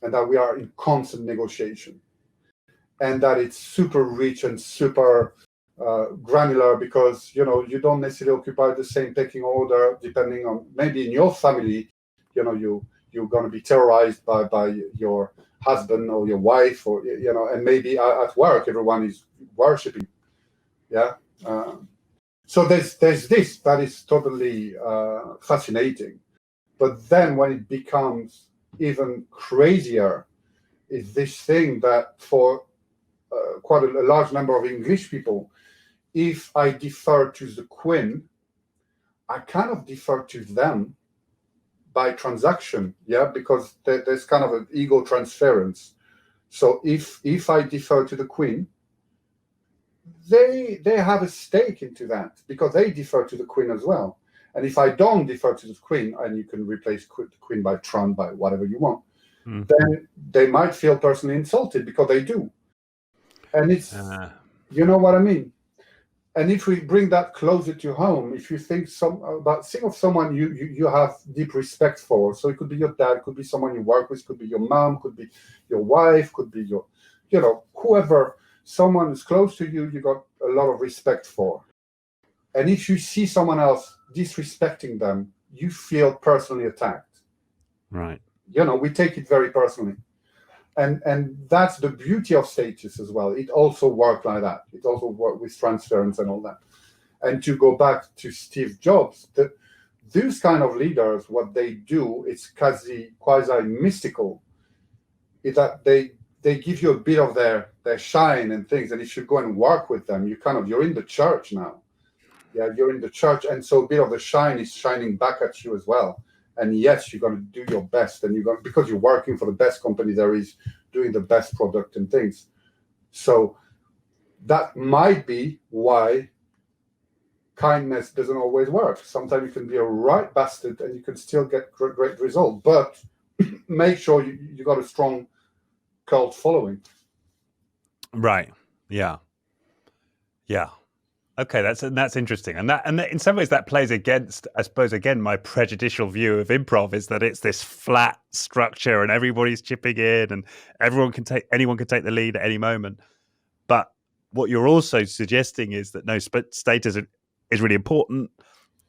and that we are in constant negotiation, and that it's super rich and super granular, because you don't necessarily occupy the same pecking order, depending on, maybe in your family you're going to be terrorized by your husband or your wife, or and maybe at work everyone is worshiping. So there's this that is totally fascinating. But then when it becomes even crazier is this thing that for quite a large number of English people, if I defer to the Queen, I kind of defer to them by transaction, because there's kind of an ego transference. So if I defer to the Queen, they have a stake into that, because they defer to the Queen as well. And if I don't defer to the Queen, and you can replace the Queen by Trump, by whatever you want, then they might feel personally insulted, because they do. And it's, you know what I mean? And if we bring that closer to home, if you think of someone you have deep respect for, so it could be your dad, could be someone you work with, could be your mom, could be your wife, could be your, whoever, someone who's close to you, you got a lot of respect for. And if you see someone else disrespecting them, you feel personally attacked. Right. We take it very personally. And that's the beauty of status as well. It also works like that. It also works with transference and all that. And to go back to Steve Jobs, those kind of leaders, what they do, it's quasi mystical, is that they give you a bit of their shine and things. And if you go and work with them, you're in the church now. Yeah, you're in the church. And so a bit of the shine is shining back at you as well. And yes, you're going to do your best, and because you're working for the best company there is, doing the best product and things. So that might be why kindness doesn't always work. Sometimes you can be a right bastard and you can still get great result. But make sure you got a strong cult following. Right. Yeah. Yeah. Okay, that's interesting, and that in some ways that plays against, I suppose, again, my prejudicial view of improv is that it's this flat structure and everybody's chipping in and anyone can take the lead at any moment. But what you're also suggesting is that status is really important.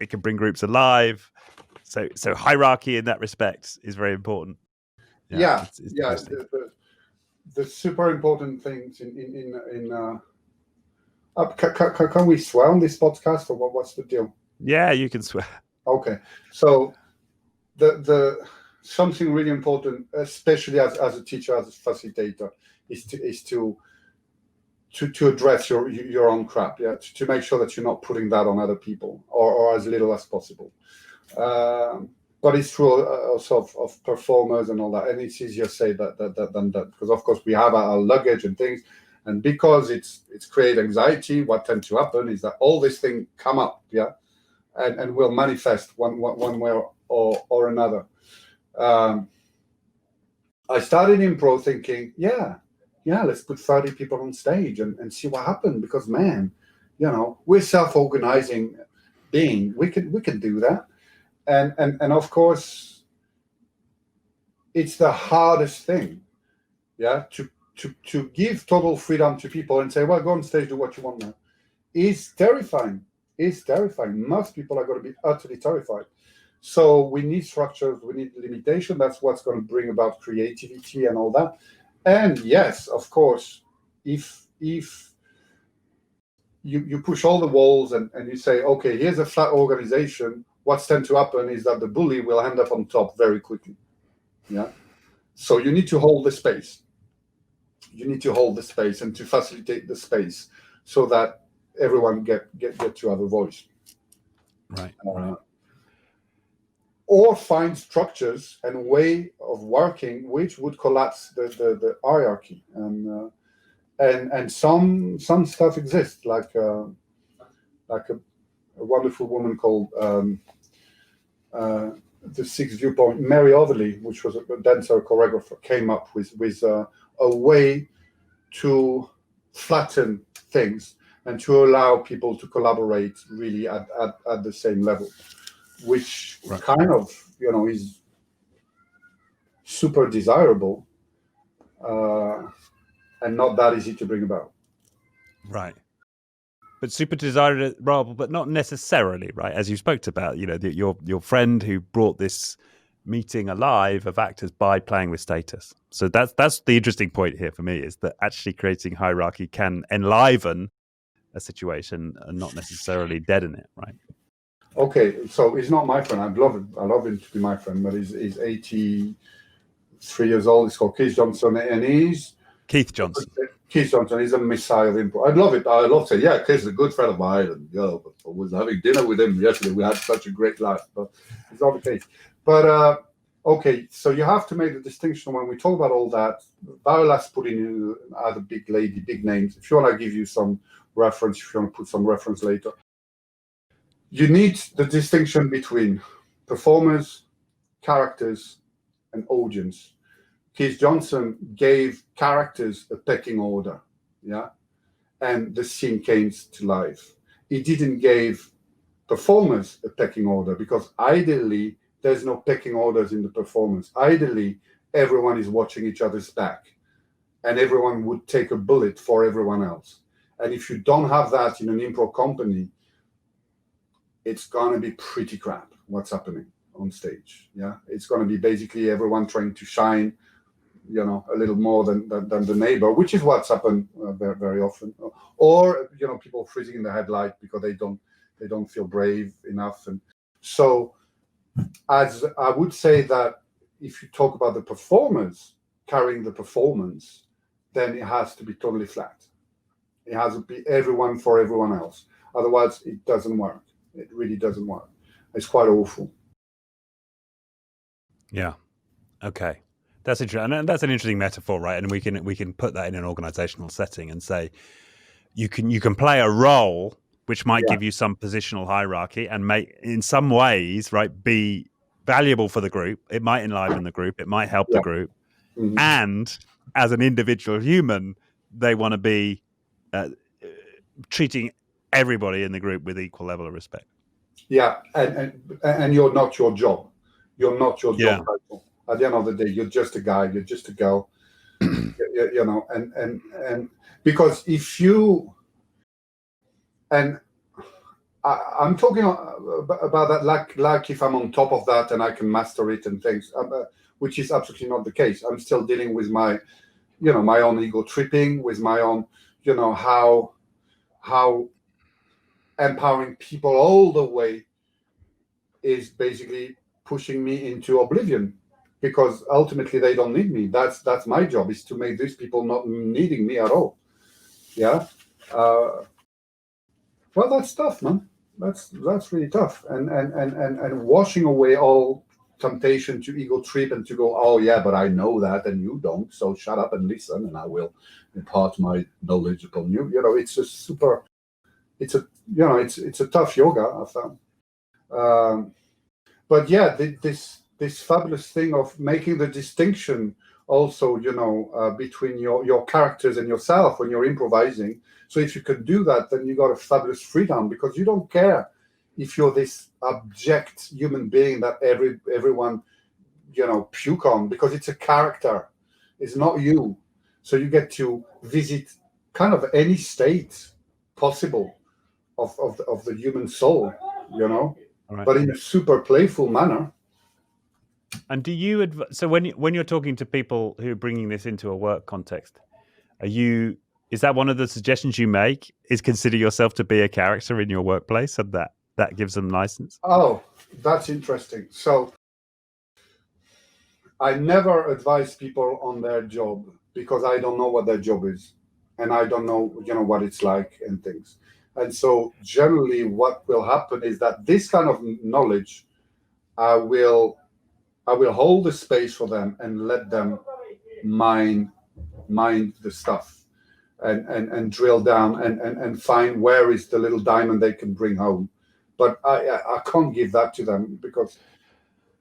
It can bring groups alive. So hierarchy in that respect is very important. It's the super important things in can we swear on this podcast, or what's the deal? Yeah, you can swear. Okay, so the something really important, especially as a teacher, as a facilitator, is to address your own crap, to make sure that you're not putting that on other people, or as little as possible. But it's true also of performers and all that, and it's easier said than done, because of course we have our luggage and things. And because it's create anxiety, what tends to happen is that all these things come up, and will manifest one way or another. I started improv thinking, let's put 30 people on stage and see what happens, because man, we're self-organizing being. We can do that, and of course, it's the hardest thing, to give total freedom to people and say, well, go on stage, do what you want now, is terrifying. Most people are going to be utterly terrified. So we need structures, we need limitation. That's what's going to bring about creativity and all that. And yes, of course, if you push all the walls and you say, okay, here's a flat organization, what's tend to happen is that the bully will end up on top very quickly. So you need to hold the space. You need to hold the space and to facilitate the space so that everyone get to have a voice. Right. or find structures and way of working which would collapse the hierarchy. And some stuff exists, like a wonderful woman called the Sixth Viewpoint, Mary Overley, which was a dancer choreographer, came up with a way to flatten things and to allow people to collaborate really at the same level, which kind of, is super desirable and not that easy to bring about. Right. But super desirable, but not necessarily, right? As you spoke about, your friend who brought this meeting alive of actors by playing with status. So that's the interesting point here for me, is that actually creating hierarchy can enliven a situation and not necessarily deaden it, right? Okay, so he's not my friend. I love him to be my friend, but he's 83 years old. He's called Keith Johnson, and he's Keith Johnson. Keith Johnson is a messiah of improv. I'd love it. I'd love to say, yeah, Keith's a good friend of mine, and but I was having dinner with him yesterday. We had such a great laugh, but it's not the case. But okay, so you have to make the distinction when we talk about all that. Viola's put in other big lady, big names. If you want, I'll give you some reference. If you want to put some reference later, you need the distinction between performers, characters, and audience. Keith Johnson gave characters a pecking order, and the scene came to life. He didn't give performers a pecking order, because ideally there's no pecking orders in the performance. Ideally, everyone is watching each other's back, and everyone would take a bullet for everyone else. And if you don't have that in an improv company, it's gonna be pretty crap what's happening on stage. It's gonna be basically everyone trying to shine, a little more than the neighbor, which is what's happened very, very often. Or people freezing in the headlight because they don't feel brave enough. And so, as I would say that if you talk about the performers carrying the performance, then it has to be totally flat. It has to be everyone for everyone else. Otherwise, it doesn't work. It really doesn't work. It's quite awful. Yeah. Okay. That's interesting, and that's an interesting metaphor, right? And we can put that in an organizational setting and say you can play a role which might give you some positional hierarchy and may, in some ways, right, be valuable for the group. It might enliven the group. It might help the group. Mm-hmm. And as an individual human, they want to be treating everybody in the group with equal level of respect. Yeah, and you're not your job. You're not your job title. At the end of the day, you're just a guy. You're just a girl. And because if you and I'm talking about that like if I'm on top of that and I can master it and things, which is absolutely not the case. I'm still dealing with my own ego tripping, with my own, how empowering people all the way is basically pushing me into oblivion, because ultimately they don't need me. That's my job, is to make these people not needing me at all. Well, that's tough, man. That's really tough. And washing away all temptation to ego trip and to go, oh yeah, but I know that and you don't, so shut up and listen, and I will impart my knowledge upon you. It's just super. It's a tough yoga, I found. But yeah, this fabulous thing of making the distinction also, between your characters and yourself when you're improvising. So if you can do that, then you got a fabulous freedom, because you don't care if you're this abject human being that everyone, puke on, because it's a character. It's not you. So you get to visit kind of any state possible of the human soul, right. But in a super playful manner. And do you so when you're talking to people who are bringing this into a work context, is that one of the suggestions you make, is consider yourself to be a character in your workplace, and that gives them license? Oh, that's interesting. So I never advise people on their job, because I don't know what their job is, and I don't know what it's like and things. And so generally what will happen is that this kind of knowledge I will hold the space for them and let them mine the stuff and drill down and find where is the little diamond they can bring home. But I can't give that to them because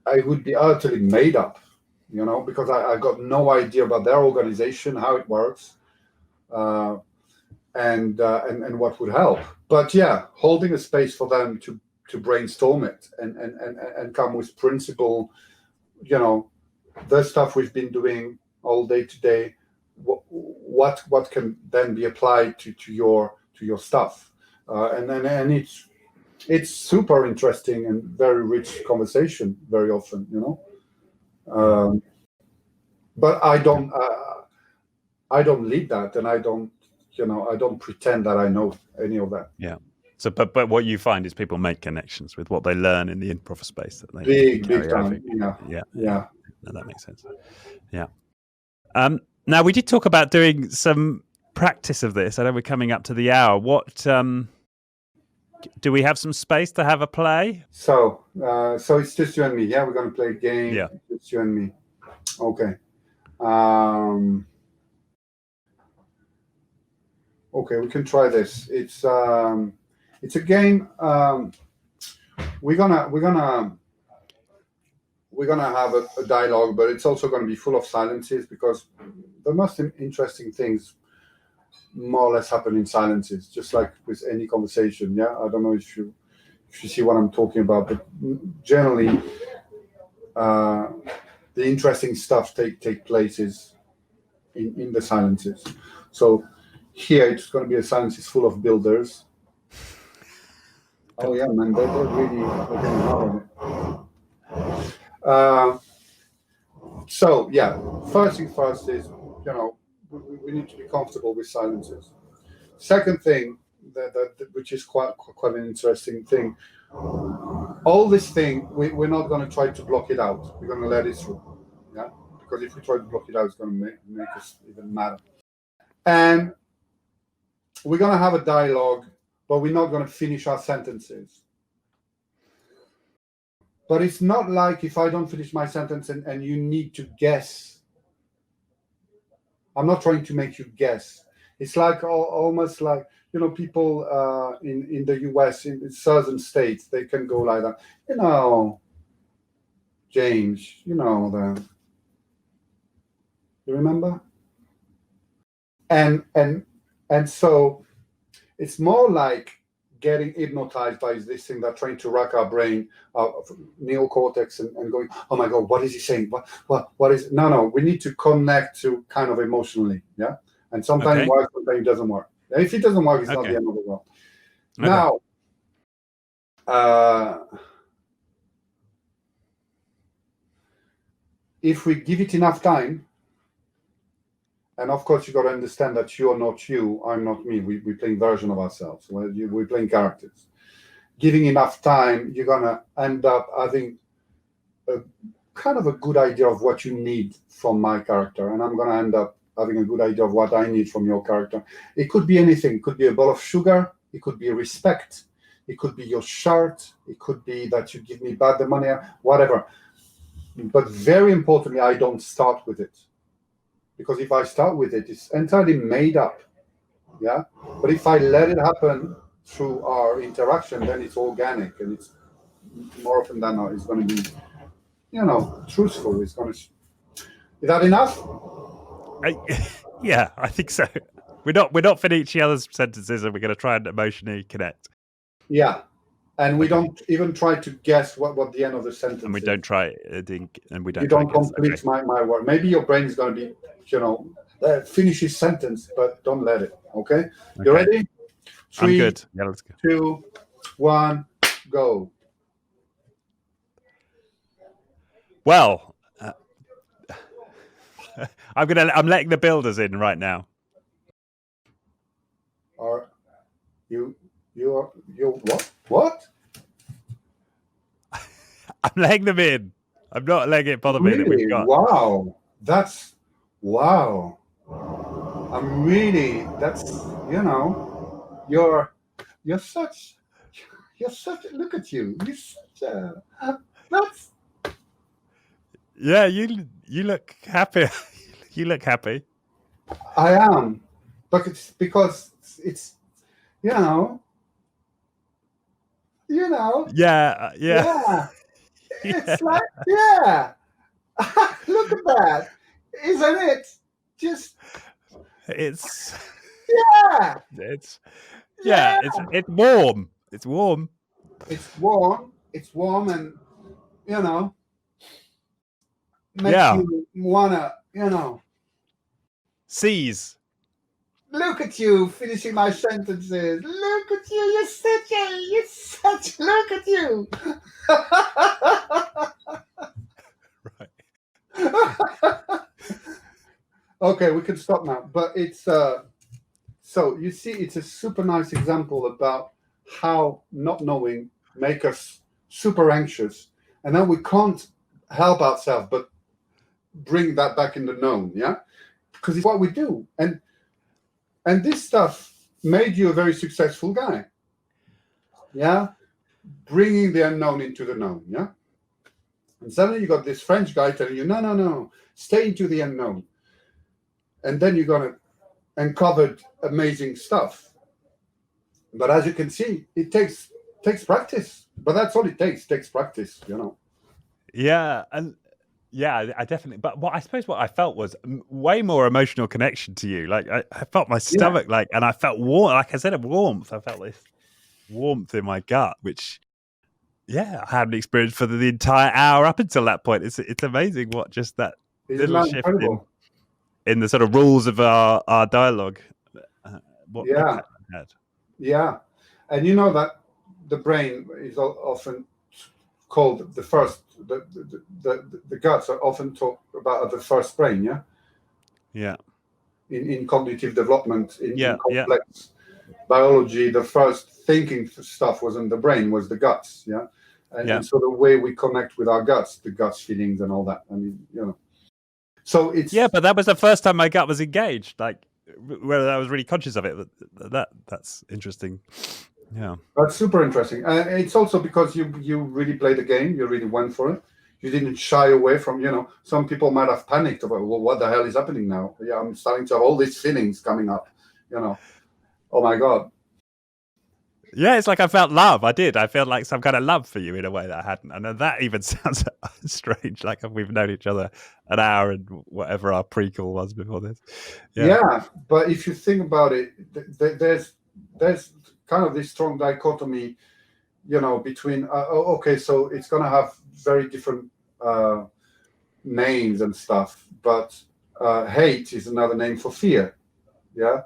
I would be utterly made up, because I got no idea about their organization, how it works, and what would help. But yeah, holding a space for them to brainstorm it and come with principle, the stuff we've been doing all day today, what can then be applied to your stuff, and it's super interesting and very rich conversation very often, but I don't lead that, and I don't pretend that I know any of that. Yeah. So, but what you find is people make connections with what they learn in the improv space that they big time. Yeah. No, that makes sense. Yeah. Now we did talk about doing some practice of this. I know we're coming up to the hour. What do we have some space to have a play? So it's just you and me. Yeah, we're going to play a game. Yeah, it's you and me. Okay. Okay, we can try this. It's a game. We're gonna have a dialogue, but it's also going to be full of silences, because the most interesting things more or less happen in silences, just like with any conversation. Yeah, I don't know if you see what I'm talking about, but generally, the interesting stuff take places in the silences. So here it's going to be a silence is full of builders. Oh yeah, man, they're really getting hard on it. So yeah, first thing first is, we need to be comfortable with silences. Second thing, that which is quite an interesting thing, all this thing, we're not going to try to block it out. We're going to let it through. Yeah, because if we try to block it out, it's going to make us even madder. And we're going to have a dialogue, but we're not going to finish our sentences. But it's not like if I don't finish my sentence and you need to guess. I'm not trying to make you guess. It's like almost like, people in the US, in certain states, they can go like that. James, you remember? And so it's more like getting hypnotized by this thing that's trying to rack our brain, neocortex, and going, oh my God, what is he saying? What is? No, we need to connect to kind of emotionally, yeah. And sometimes it works, sometimes it doesn't work. And if it doesn't work, it's not the end of the world. Okay. Now, if we give it enough time, and of course, you got to understand that you're not you, I'm not me. We're playing version of ourselves. We're playing characters. Giving enough time, you're going to end up having a kind of a good idea of what you need from my character. And I'm going to end up having a good idea of what I need from your character. It could be anything. It could be a bowl of sugar. It could be respect. It could be your shirt. It could be that you give me back the money, whatever. But very importantly, I don't start with it. Because if I start with it, it's entirely made up, yeah? But if I let it happen through our interaction, then it's organic, and it's more often than not, it's going to be, truthful. It's going to... Is that enough? Yeah, I think so. We're not finishing each other's sentences, and we're going to try and emotionally connect. Yeah. And we don't even try to guess what the end of the sentence is. And we don't try, and we don't. You don't complete my word. Maybe your brain is going to be, finish his sentence, but don't let it. Okay? You ready? 3, I'm good. Yeah, let's go. 2, 1, go. Well, I'm letting the builders in right now. Are you what? What? I'm letting them in. I'm not letting it bother me that we've got. Wow. Wow. I'm really, you're such, look at you. You're such a, That's Yeah, you look happy. You look happy. I am, but it's because it's you know. Yeah, yeah. Yeah. Yeah. It's like, yeah. Look at that. Isn't it? Just, It's yeah. yeah, Yeah. it's warm. It's warm. It's warm. It's warm and, you know, makes Yeah. you wanna, Seize. look at you finishing my sentences. Look at you. Look at you. Right. Okay, we can stop now. But it's so you see, it's a super nice example about how not knowing make us super anxious, and then we can't help ourselves but bring that back in the known, yeah, because it's what we do, and this stuff made you a very successful guy, yeah, bringing the unknown into the known, yeah. And suddenly you got this French guy telling you, no, stay into the unknown. And then you're going to uncover amazing stuff. But as you can see, it takes practice. But that's all it takes practice, Yeah, and yeah, I definitely. But I suppose what I felt was way more emotional connection to you. Like I felt my stomach, and I felt warm. Like I said, a warmth. I felt this warmth in my gut, which, yeah, I hadn't experienced for the entire hour up until that point. It's amazing what just that little shift in the sort of rules of our dialogue. What impact it had. Yeah, and you know that the brain is often called the first. The guts are often talked about the first brain. Yeah. Yeah. In cognitive development, in complex biology, the first thinking stuff was in the brain, was the guts. Yeah. And so the way we connect with our guts, the guts feelings and all that. I mean, so it's but that was the first time my gut was engaged. Like, whether I was really conscious of it. That's interesting. Yeah, that's super interesting. It's also because you really played the game. You really went for it. You didn't shy away from. Some people might have panicked about, well, what the hell is happening now? Yeah, I'm starting to have all these feelings coming up. Oh my God. Yeah, it's like I felt love. I did. I felt like some kind of love for you in a way that I hadn't. And that even sounds strange. Like we've known each other an hour and whatever our prequel was before this. Yeah, but if you think about it, there's kind of this strong dichotomy, between okay, so it's gonna have very different names and stuff, but hate is another name for fear. Yeah.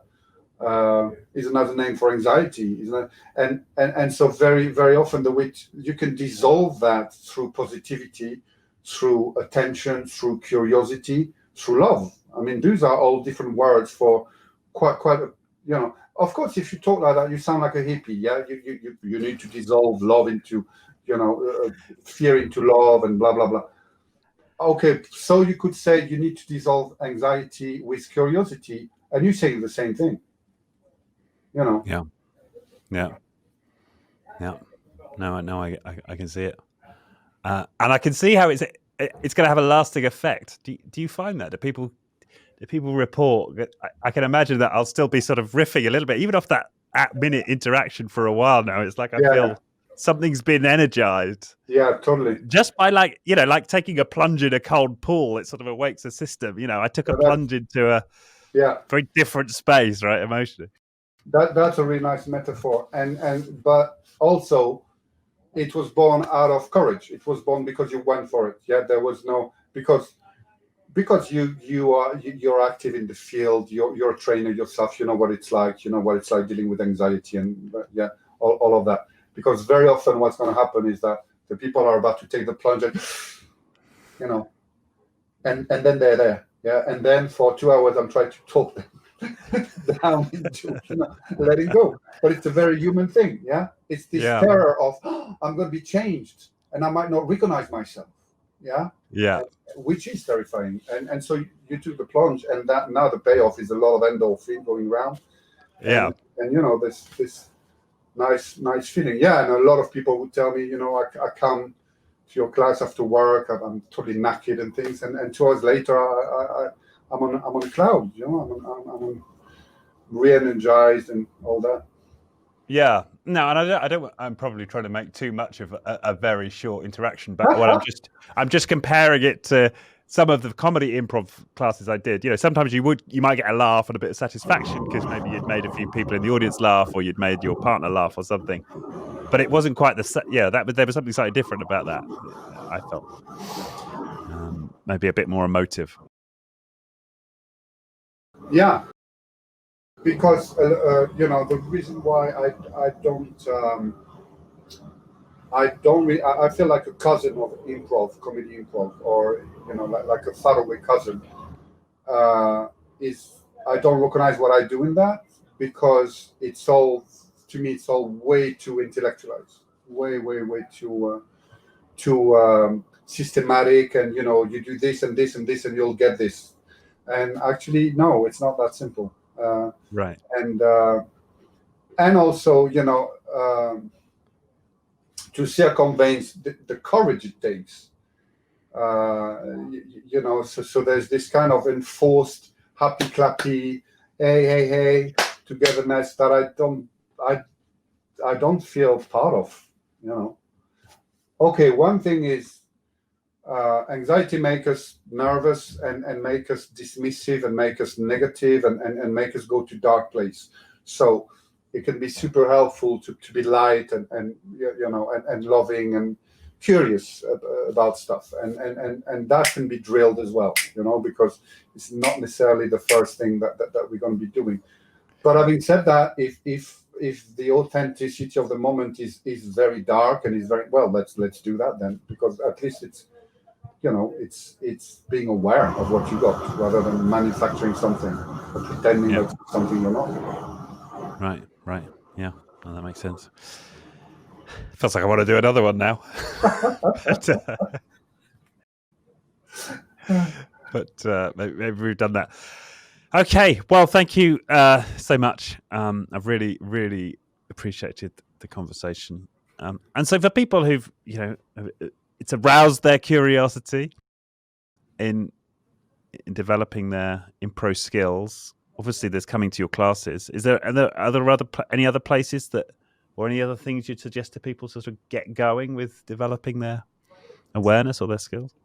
Is another name for anxiety, isn't it? And so very, very often the way you can dissolve that through positivity, through attention, through curiosity, through love. I mean, these are all different words for quite of course, if you talk like that, you sound like a hippie. Yeah, you need to dissolve love into, fear into love and blah blah blah. Okay, so you could say you need to dissolve anxiety with curiosity, and you're saying the same thing. Yeah. No, I can see it, and I can see how it's going to have a lasting effect. Do you find that? Do people report? I can imagine that I'll still be sort of riffing a little bit, even off that minute interaction for a while now. It's like I feel something's been energized. Yeah, totally. Just by like taking a plunge in a cold pool, it sort of awakes the system. I took a plunge into a very different space, right, emotionally. That's a really nice metaphor, and but also it was born out of courage. It was born because you went for it. Yeah, there was no because you're active in the field. You're a trainer yourself. You know what it's like. You know what it's like dealing with anxiety and all of that. Because very often what's going to happen is that the people are about to take the plunge and and then they're there. Yeah, and then for 2 hours I'm trying to talk them down into letting go. But it's a very human thing. Yeah, it's this terror of I'm going to be changed and I might not recognize myself. Yeah, which is terrifying. And so you took the plunge, and that now the payoff is a lot of endorphin going around. And this nice feeling. Yeah, and a lot of people would tell me, I come your class after work. I'm totally knackered and things, and 2 hours later, I'm on a cloud. I'm re-energized and all that. Yeah, no, and I don't. I'm probably trying to make too much of a very short interaction, but what I'm just comparing it to some of the comedy improv classes I did. Sometimes you might get a laugh and a bit of satisfaction because maybe you'd made a few people in the audience laugh, or you'd made your partner laugh, or something. But it wasn't quite there was something slightly different about that. I felt maybe a bit more emotive. Yeah. Because the reason why I feel like a cousin of comedy improv, or like a faraway cousin, is I don't recognize what I do in that, because it's all way too intellectualized, way too systematic, and you do this and this and this and you'll get this, and actually no, it's not that simple. Right. And also, to circumvent the courage it takes. So there's this kind of enforced happy clappy, hey togetherness that I don't feel part of. Okay, one thing is, anxiety make us nervous and make us dismissive and make us negative and make us go to dark place. So it can be super helpful to be light and loving and curious about stuff, and that can be drilled as well, because it's not necessarily the first thing that we're going to be doing. But having said that, if the authenticity of the moment is very dark and is very well, let's do that then, because at least it's being aware of what you got, rather than manufacturing something or pretending that it's something you're not. Right. Yeah, well, that makes sense. Feels like I want to do another one now. but maybe we've done that. Okay, well, thank you so much. I've really, really appreciated the conversation. And so for people who've, it's aroused their curiosity in developing their improv skills. Obviously, there's coming to your classes. Are there any other places or any other things you'd suggest to people to sort of get going with developing their awareness or their skills?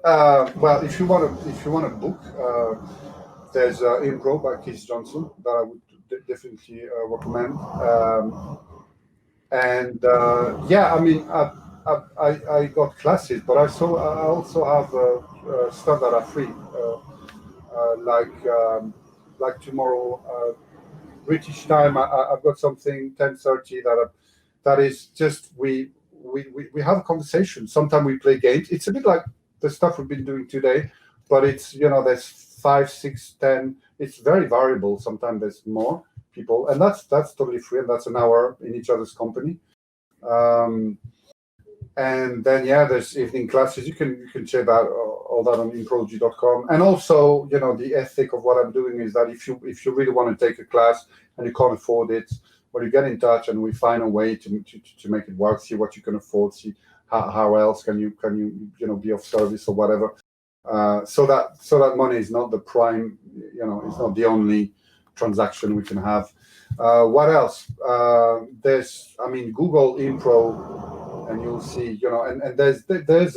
Well, if you want to book, there's Improv by Keith Johnson that I would definitely recommend. I got classes, but I also have stuff that are free, like tomorrow British time. I've got something 10:30 that is just we have a conversation. Sometimes we play games. It's a bit like the stuff we've been doing today, but it's there's 5, 6, 10. It's very variable. Sometimes there's more people, and that's totally free, and that's an hour in each other's company. And then there's evening classes. You can check that all that on Improvology.com. And also, the ethic of what I'm doing is that if you really want to take a class and you can't afford it, well, you get in touch and we find a way to make it work. See what you can afford. See how else can you be of service or whatever. So that money is not the prime. It's not the only transaction we can have. What else? There's Google Improv. And you'll see, and there's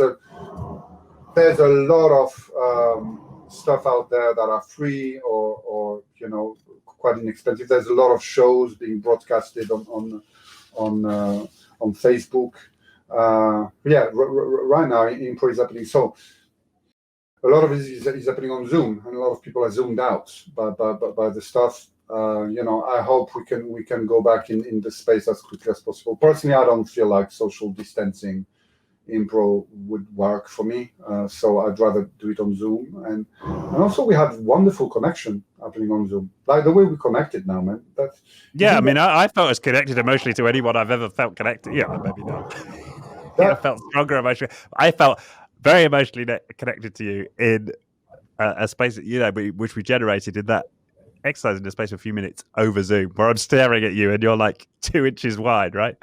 a lot of stuff out there that are free or quite inexpensive. There's a lot of shows being broadcasted on Facebook. Right now Improv is happening. So a lot of it is happening on Zoom, and a lot of people are zoomed out by the stuff. I hope we can go back in the space as quickly as possible. Personally, I don't feel like social distancing improv would work for me, so I'd rather do it on Zoom. And also we have wonderful connection happening on Zoom, like the way we connected now, man. I felt as connected emotionally to anyone I've ever felt connected. Yeah, maybe not. I felt stronger emotionally. I felt very emotionally connected to you in a space that which we generated in that exercise in the space of a few minutes over Zoom, where I'm staring at you and you're like 2 inches wide, right?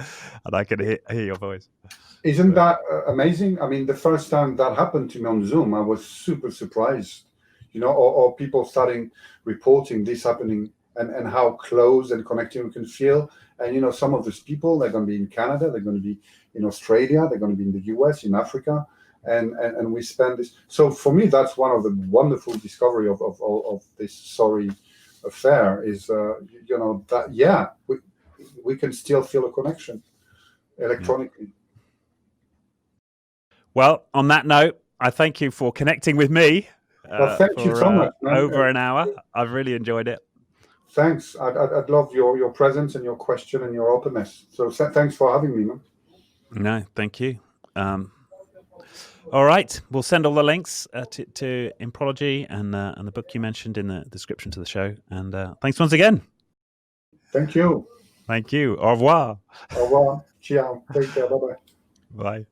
And I can hear your voice. Isn't that amazing? I mean, the first time that happened to me on Zoom, I was super surprised, or people starting reporting this happening and how close and connected we can feel. And, some of these people, they're going to be in Canada, they're going to be in Australia, they're going to be in the US, in Africa, and we spend this. So for me, that's one of the wonderful discovery of this sorry affair is, that, we can still feel a connection electronically. Yeah. Well, on that note, I thank you for connecting with me. Well, thank you so much, man. Over an hour. I've really enjoyed it. Thanks. I'd love your presence and your question and your openness. So thanks for having me, man. No, thank you. All right. We'll send all the links to Improvology and the book you mentioned in the description to the show. And thanks once again. Thank you. Thank you. Au revoir. Au revoir. Ciao. Take care. Bye-bye. Bye.